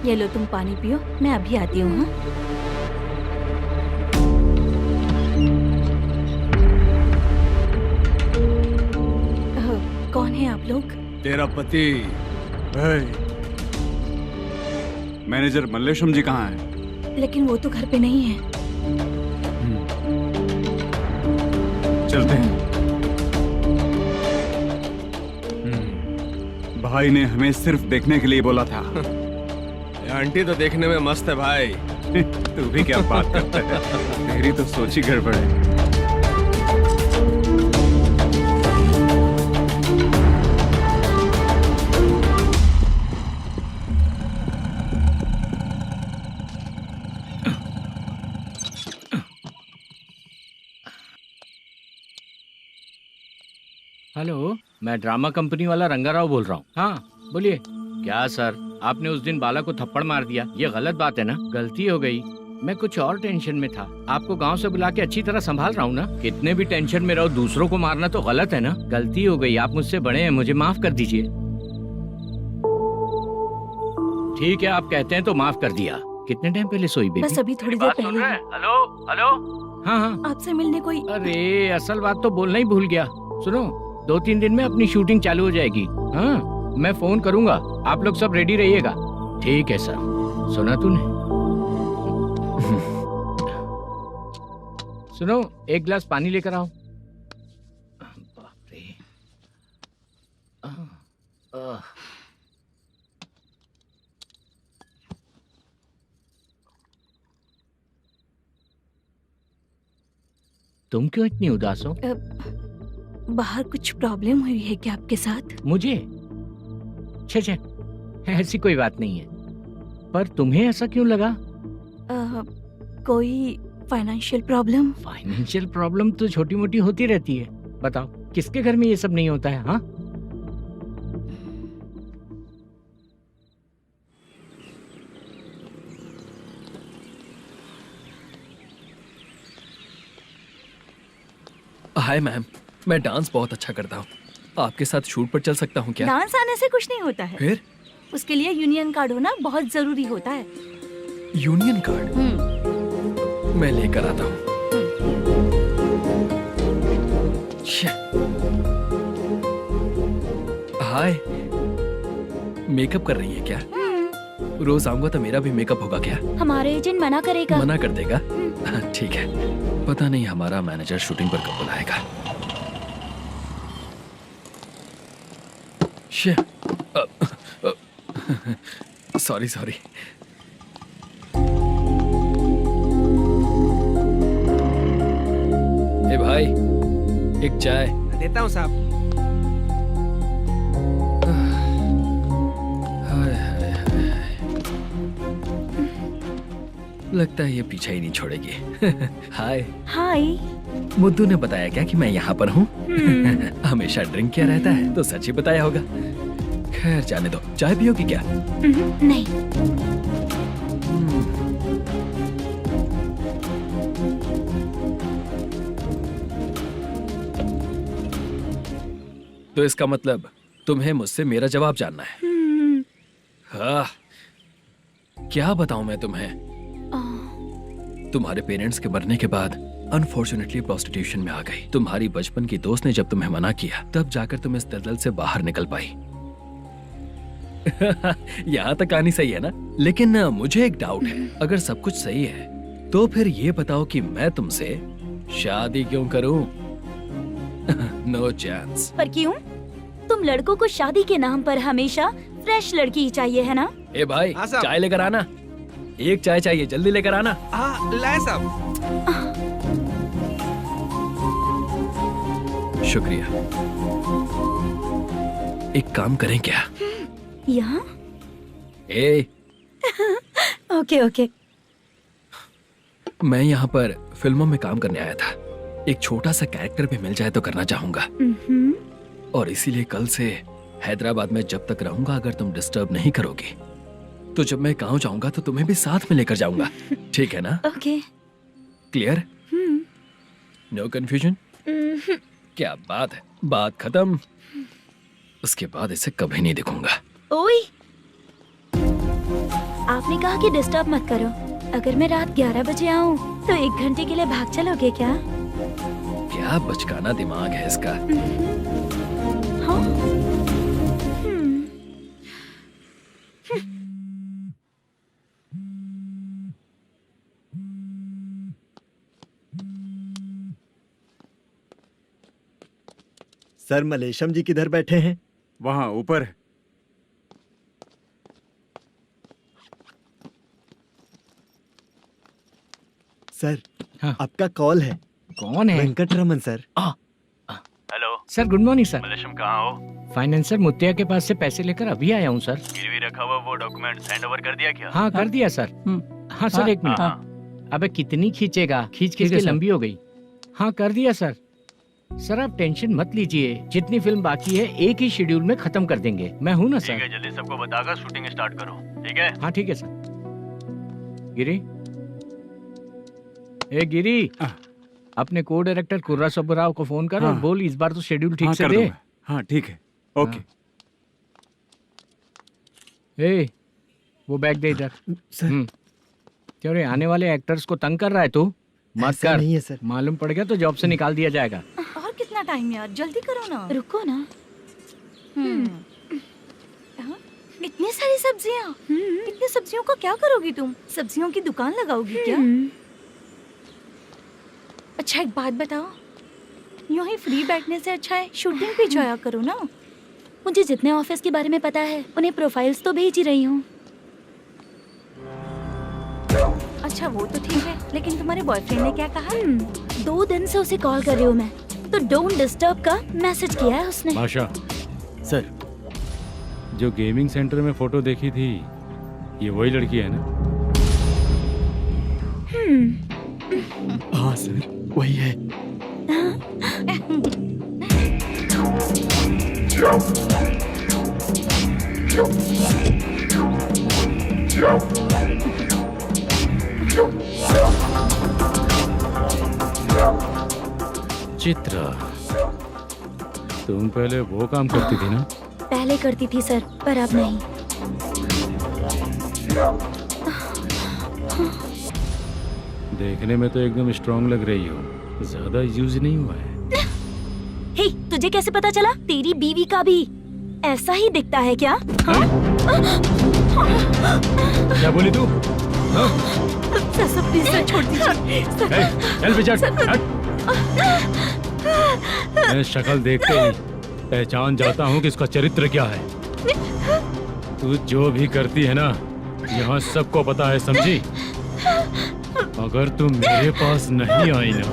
ये लो, तुम पानी पियो, मैं अभी आती हूँ। हाँ, कौन है आप लोग? तेरा पति। मैनेजर मल्लेशम जी कहाँ हैं? लेकिन वो तो घर पे नहीं है। चलते हैं। भाई ने हमें सिर्फ देखने के लिए बोला था। आंटी तो देखने में मस्त है भाई। तू भी क्या बात करता है? तेरी तो सोच ही गड़बड़ है। हेलो, मैं ड्रामा कंपनी वाला रंगाराव बोल रहा हूँ। हाँ बोलिए। क्या सर, आपने उस दिन बाला को थप्पड़ मार दिया, ये गलत बात है ना? गलती हो गई, मैं कुछ और टेंशन में था। आपको गांव से बुला के अच्छी तरह संभाल रहा हूँ ना। कितने भी टेंशन में रहो, दूसरों को मारना तो गलत है ना। गलती हो गई, आप मुझसे बड़े हैं, मुझे माफ कर दीजिए। ठीक है, आप कहते हैं तो माफ कर दिया। कितने टाइम पहले सोई बेबी? बस अभी थोड़ी देर पहले। Hello hello. हाँ हाँ, आपसे मिलने कोई। अरे असल बात तो बोलना ही भूल गया। सुनो, 2-3 दिन में अपनी शूटिंग चालू हो जाएगी। हाँ, मैं फोन करूंगा, आप लोग सब रेडी रहिएगा। ठीक है सर। सुना तूने? सुनो, एक गिलास पानी लेकर आओ। बाप रे। तुम क्यों इतनी उदास हो? बाहर कुछ प्रॉब्लम हुई है क्या आपके साथ? मुझे? छे, ऐसी कोई बात नहीं है। पर तुम्हें ऐसा क्यों लगा? कोई फाइनेंशियल प्रॉब्लम? फाइनेंशियल प्रॉब्लम तो छोटी मोटी होती रहती है। बताओ, किसके घर में ये सब नहीं होता है? हाँ, हाय मैम, मैं डांस बहुत अच्छा करता हूँ। आपके साथ शूट पर चल सकता हूँ क्या? डांस आने से कुछ नहीं होता है। फिर? उसके लिए यूनियन कार्ड होना बहुत जरूरी होता है। Union card? मैं लेकर आता हूँ। हाय, मेकअप कर रही है क्या? रोज आऊंगा तो मेरा भी मेकअप होगा क्या? हमारे एजेंट मना करेगा। मना कर देगा? ठीक है, पता नहीं हमारा मैनेजर शूटिंग पर कब बुलाएगा। Sorry sorry. ए भाई, एक चाय। देता हूँ साहब। लगता है ये पीछा ही नहीं छोड़ेगी। हाय। हाय। मुद्दू ने बताया क्या कि मैं यहाँ पर हूँ? हमेशा ड्रिंक किया रहता है तो सच ही बताया होगा। खैर जाने दो, चाय पियोगी क्या? नहीं। तो इसका मतलब तुम्हें मुझसे मेरा जवाब जानना है। हाँ, क्या बताऊं मैं तुम्हें? तुम्हारे पेरेंट्स के मरने के बाद अनफॉर्चुनेटली प्रोस्टिट्यूशन में आ गई। तुम्हारी बचपन की दोस्त ने जब तुम्हें मना किया तब जाकर तुम इस दलदल से बाहर निकल पाई। यहाँ तक कहानी सही है ना? लेकिन मुझे एक डाउट है, अगर सब कुछ सही है तो फिर ये बताओ कि मैं तुमसे शादी क्यों करूं? No chance. पर क्यों? तुम लड़कों को शादी के नाम पर हमेशा फ्रेश लड़की ही चाहिए है ना? ए भाई, चाय लेकर आना। एक चाय चाहिए, जल्दी लेकर आना। लाए साहब। शुक्रिया। एक काम करें क्या? यहाँ? ए, ओके ओके। मैं यहाँ पर फिल्मों में काम करने आया था। एक छोटा सा कैरेक्टर भी मिल जाए तो करना चाहूंगा। और इसीलिए कल से हैदराबाद में जब तक रहूंगा, अगर तुम डिस्टर्ब नहीं करोगी तो जब मैं गांव जाऊंगा तो तुम्हें भी साथ में लेकर जाऊंगा। ठीक है ना? ओके। क्लियर? No confusion? क्या बात है, बात खत्म। उसके बाद इसे कभी नहीं दिखूंगा। ओए, आपने कहा कि डिस्टर्ब मत करो। अगर मैं रात 11 बजे आऊँ तो 1 घंटे के लिए भाग चलोगे क्या? क्या बचकाना दिमाग है इसका। हाँ? सर, मलेशम जी किधर बैठे हैं? वहाँ ऊपर है। सर, आपका कॉल है। कौन है? Venkataraman sir. Hello sir, good morning sir. Malesham कहाँ हो? फाइनेंसर मुत्तिया के पास से पैसे लेकर अभी आया हूँ सर। गिरवी रखा हुआ वो डॉक्यूमेंट हैंड ओवर कर दिया क्या? हाँ, कर दिया सर। हाँ सर, 1 मिनट। अबे कितनी खींचेगा? खींच खींच के लंबी हो गई। हाँ, कर दिया सर। सर आप टेंशन मत लीजिए, जितनी फिल्म बाकी है एक ही शेड्यूल में खत्म कर देंगे। मैं हूँ ना सर। ठीक है, जल्दी सबको बताकर शूटिंग स्टार्ट करो। ठीक है? हाँ ठीक है सर। गिरी, ए गिरी, अपने को डायरेक्टर कुर्रा सुब्बराव को फोन कर और बोल इस बार तो शेड्यूल ठीक से दे। हाँ ठीक है, ओके। ए, वो बैग दे इधर। सर, तेरे आने वाले एक्टर्स को तंग कर रहा है तू? मत ऐसा कर। नहीं है सर। मालूम पड़ गया तो जॉब से निकाल दिया जाएगा। और कितना टाइम यार, जल्दी करो ना। रुको ना। हाँ? इतनी सारी सब्जियाँ, इतनी सब्जियों का क्या करोगी तुम? सब्जियों की दुकान लगाओगी क्या? अच्छा एक बात बताओ, यूं ही फ्री बैठने से अच्छा है शूटिंग पे जाया करो ना। मुझे जितने ऑफिस के बारे में पता है उन्हें प्रोफाइल्स तो भेज ही रही हूँ। अच्छा वो तो ठीक है, लेकिन तुम्हारे बॉयफ्रेंड ने क्या कहा? 2 दिन से उसे कॉल कर रही हूँ मैं, तो डोंट डिस्टर्ब का मैसेज किया है उसने। माशा सर, जो गेमिंग सेंटर में फोटो देखी थी, ये वही लड़की है ना? हाँ सर, वही है। चित्रा, तुम पहले वो काम करती थी ना? पहले करती थी सर, पर अब नहीं। देखने में तो एकदम स्ट्रांग लग रही हो, ज्यादा यूज नहीं हुआ है। हे, तुझे कैसे पता चला? तेरी बीवी का भी ऐसा ही दिखता है क्या? क्या बोली तू? सर प्लीज सर, छोड़ दीजिए। चल बेटा, हट। मैं शक्ल देखते ही पहचान जाता हूँ कि इसका चरित्र क्या है। तू जो भी करती है ना, यहाँ सबको पता है, समझी? अगर तू मेरे पास नहीं आई ना।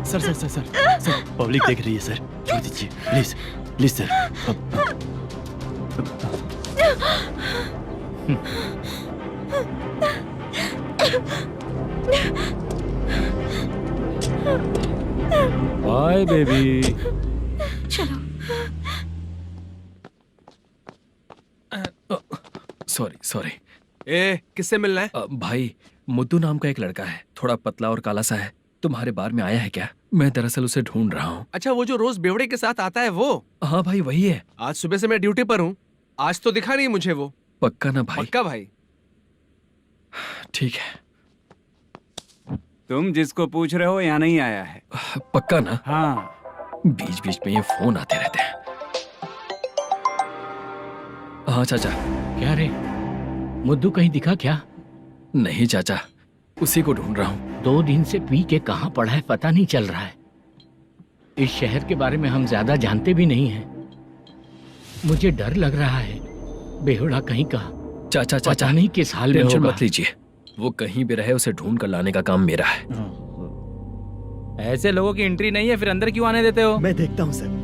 Sir sir sir sir sir, public देख रही है सर, छोड़ दीजिए please please sir. Bye baby. चलो। Sorry sorry. ए, किससे मिलना है? भाई, मुद्दू नाम का एक लड़का है, थोड़ा पतला और काला सा है। तुम्हारे बार में आया है क्या? मैं दरअसल उसे ढूंढ रहा हूँ। अच्छा, वो जो रोज बेवड़े के साथ आता है वो? हाँ भाई, वही है। आज सुबह से मैं ड्यूटी पर हूँ, आज तो दिखा नहीं मुझे वो। पक्का ना भाई? पक्का भाई। ठीक है। तुम जिसको पूछ रहे हो यहाँ नहीं आया है? पक्का ना? हाँ। बीच बीच में ये फोन आते रहते हैं। हाँ चाचा। क्या रे, मुद्दू कहीं दिखा क्या? नहीं चाचा, उसी को ढूंढ रहा हूँ। 2 दिन से पी के कहाँ पड़ा है पता नहीं चल रहा है। इस शहर के बारे में हम ज्यादा जानते भी नहीं हैं। मुझे डर लग रहा है, बेहुड़ा कहीं का। चाचा चाचा नहीं किस हाल में टेंशन होगा। मत लीजिए, वो कहीं भी रहे उसे ढूंढ कर लाने का काम मेरा है। ऐसे लोगों की एंट्री नहीं है, फिर अंदर क्यों आने देते हो? मैं देखता हूँ सर।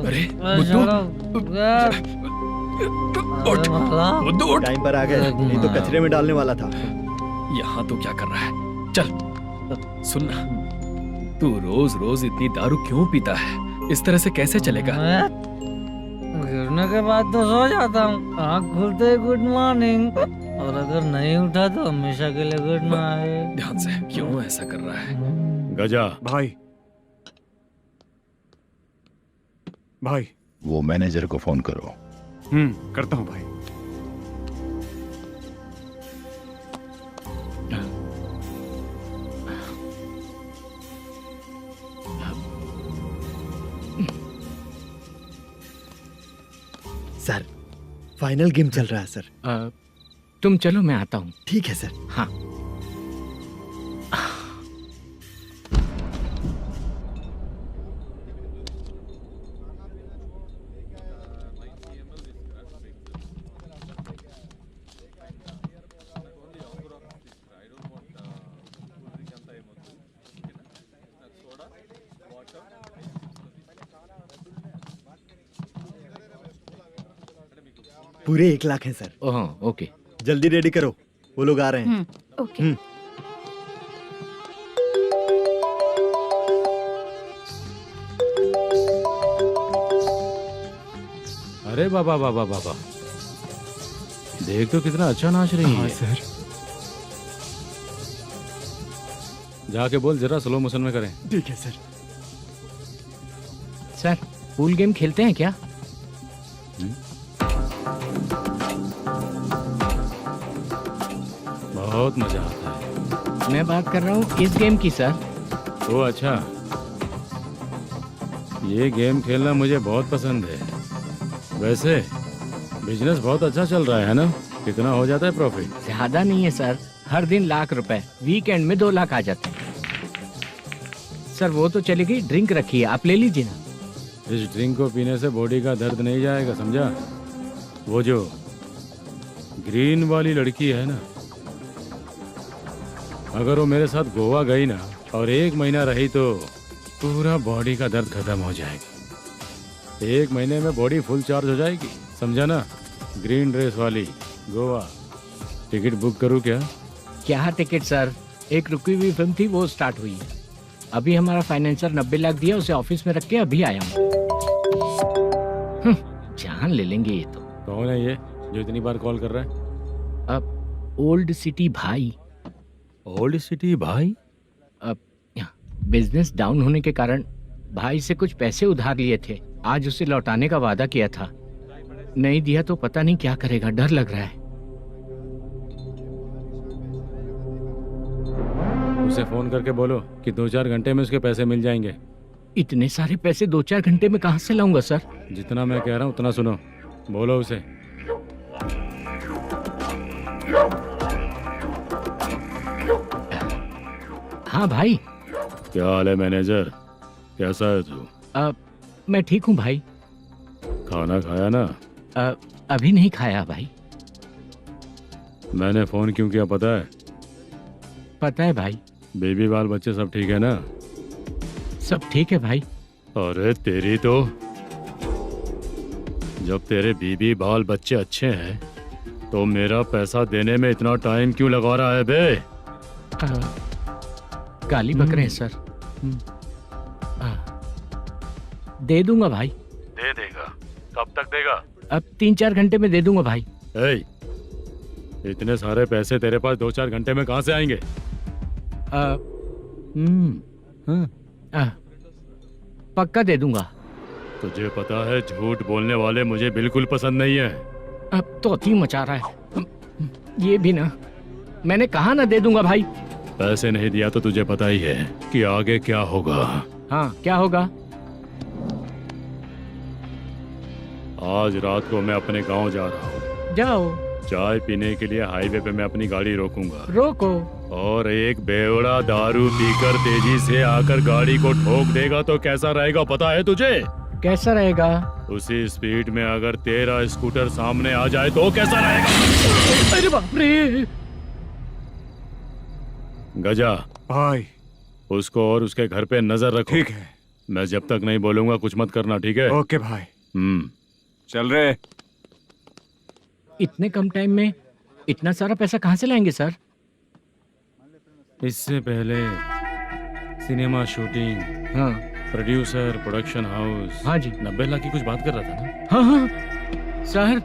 अरे मुद्दू उठ। टाइम पर आ गए, नहीं तो कचरे में डालने वाला था। यहाँ तो क्या कर रहा है? चल सुनना, तू रोज रोज इतनी दारू क्यों पीता है? इस तरह से कैसे चलेगा? गिरने के बाद तो सो जाता हूँ, आँख खुलते ही गुड मॉर्निंग, और अगर नहीं उठा तो हमेशा के लिए गुड नाइट। ध्यान से, क्यों ऐसा कर रहा है? गजा भाई, भाई वो मैनेजर को फोन करो। करता हूँ भाई। सर, फाइनल गेम चल रहा है सर। तुम चलो, मैं आता हूँ। ठीक है सर। हाँ। पूरे 1 लाख हैं सर। ओह, ओके। जल्दी रेडी करो, वो लोग आ रहे हैं। ओके। अरे बाबा बाबा बाबा, देख तो कितना अच्छा नाच रही है। सर। जाके बोल जरा स्लो मोशन में करें। ठीक है सर। सर, पूल गेम खेलते हैं क्या? बहुत मजा आता है। मैं बात कर रहा हूँ इस गेम की सर। ओ अच्छा, ये गेम खेलना मुझे बहुत पसंद है। वैसे बिजनेस बहुत अच्छा चल रहा है ना? कितना हो जाता है प्रॉफिट? ज्यादा नहीं है सर, हर दिन लाख रुपए, वीकेंड में 2 लाख आ जाते हैं। सर वो तो चलेगी, ड्रिंक रखी है, आप ले लीजिए ना। इस ड्रिंक को पीने से बॉडी का दर्द नहीं जाएगा, समझा? वो जो ग्रीन वाली लड़की है ना, अगर वो मेरे साथ गोवा गई ना और 1 महीना रही तो पूरा बॉडी का दर्द खत्म हो जाएगा। 1 महीने में बॉडी फुल चार्ज हो जाएगी, समझा ना? ग्रीन ड्रेस वाली गोवा। टिकट बुक करूँ क्या? क्या टिकट सर, एक रुकी हुई फिल्म थी, वो स्टार्ट हुई है। अभी हमारा फाइनेंसर 90 लाख दिया, उसे ऑफिस में रख के अभी आया हूँ। जान ले लेंगे ये तो। कौन है ये जो इतनी बार कॉल कर रहा है? अब ओल्ड सिटी भाई। ओल्ड सिटी भाई? अब बिजनेस डाउन होने के कारण भाई से कुछ पैसे उधार लिए थे, आज उसे लौटाने का वादा किया था। नहीं दिया तो पता नहीं क्या करेगा, डर लग रहा है। उसे फोन करके बोलो कि 2-4 घंटे में उसके पैसे मिल जाएंगे। इतने सारे पैसे 2-4 घंटे में कहाँ से लाऊंगा सर? जितना मैं कह रहा हूँ उतना सुनो, बोलो उसे। हाँ भाई। क्या हाल है मैनेजर, कैसा है तू? मैं ठीक हूँ भाई। खाना खाया ना? अभी नहीं खाया भाई। मैंने फोन क्यों किया पता है? पता है भाई। बेबी बाल बच्चे सब ठीक है ना? सब ठीक है भाई। अरे तेरी तो जब तेरे बीबी बाल बच्चे अच्छे हैं तो मेरा पैसा देने में इतना टाइम क्यों लगा रहा है बे? गाली बक रहे हैं सर। दे दूंगा भाई। दे देगा? कब तक देगा? अब 3-4 घंटे में दे दूंगा भाई। ए, इतने सारे पैसे तेरे पास 2-4 घंटे में कहाँ से आएंगे? पक्का दे दूंगा। तुझे पता है झूठ बोलने वाले मुझे बिल्कुल पसंद नहीं है। अब तो अति मचा रहा है ये भी ना। मैंने कहा ना दे दूंगा भाई। पैसे नहीं दिया तो तुझे पता ही है कि आगे क्या होगा। हाँ क्या होगा? आज रात को मैं अपने गांव जा रहा हूँ। जाओ। चाय पीने के लिए हाईवे पे मैं अपनी गाड़ी रोकूंगा। रोको। और एक बेवड़ा दारू पीकर तेजी से आकर गाड़ी को ठोक देगा तो कैसा रहेगा पता है तुझे? कैसा रहेगा? उसी स्पीड में अगर तेरा स्कूटर सामने आ जाए तो कैसा रहेगा? अरे बाप रे। गजा भाई, उसको और उसके घर पे नजर रखो। ठीक है। मैं जब तक नहीं बोलूंगा कुछ मत करना, ठीक है? ओके भाई। चल रहे। इतने कम टाइम में इतना सारा पैसा कहाँ से लाएंगे सर? इससे पहले सिनेमा शूटिंग, हाँ, प्रोड्यूसर, प्रोडक्शन हाउस। हाँ जी। 90 लाख की कुछ बात कर रहा था ना? हाँ हाँ सर।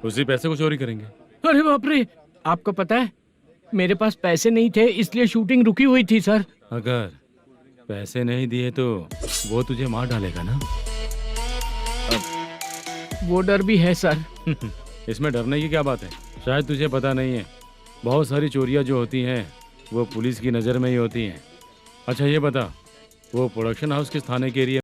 उसी पैसे को चोरी करेंगे। अरे बाप रे, आपको पता है मेरे पास पैसे नहीं थे इसलिए शूटिंग रुकी हुई थी सर। अगर पैसे नहीं दिए तो वो तुझे मार डालेगा ना? वो डर भी है सर। इसमें डरने की क्या बात है? शायद तुझे पता नहीं है, बहुत सारी चोरियां जो होती हैं वो पुलिस की नज़र में ही होती हैं। अच्छा ये बता, वो प्रोडक्शन हाउस किस थाने के एरिया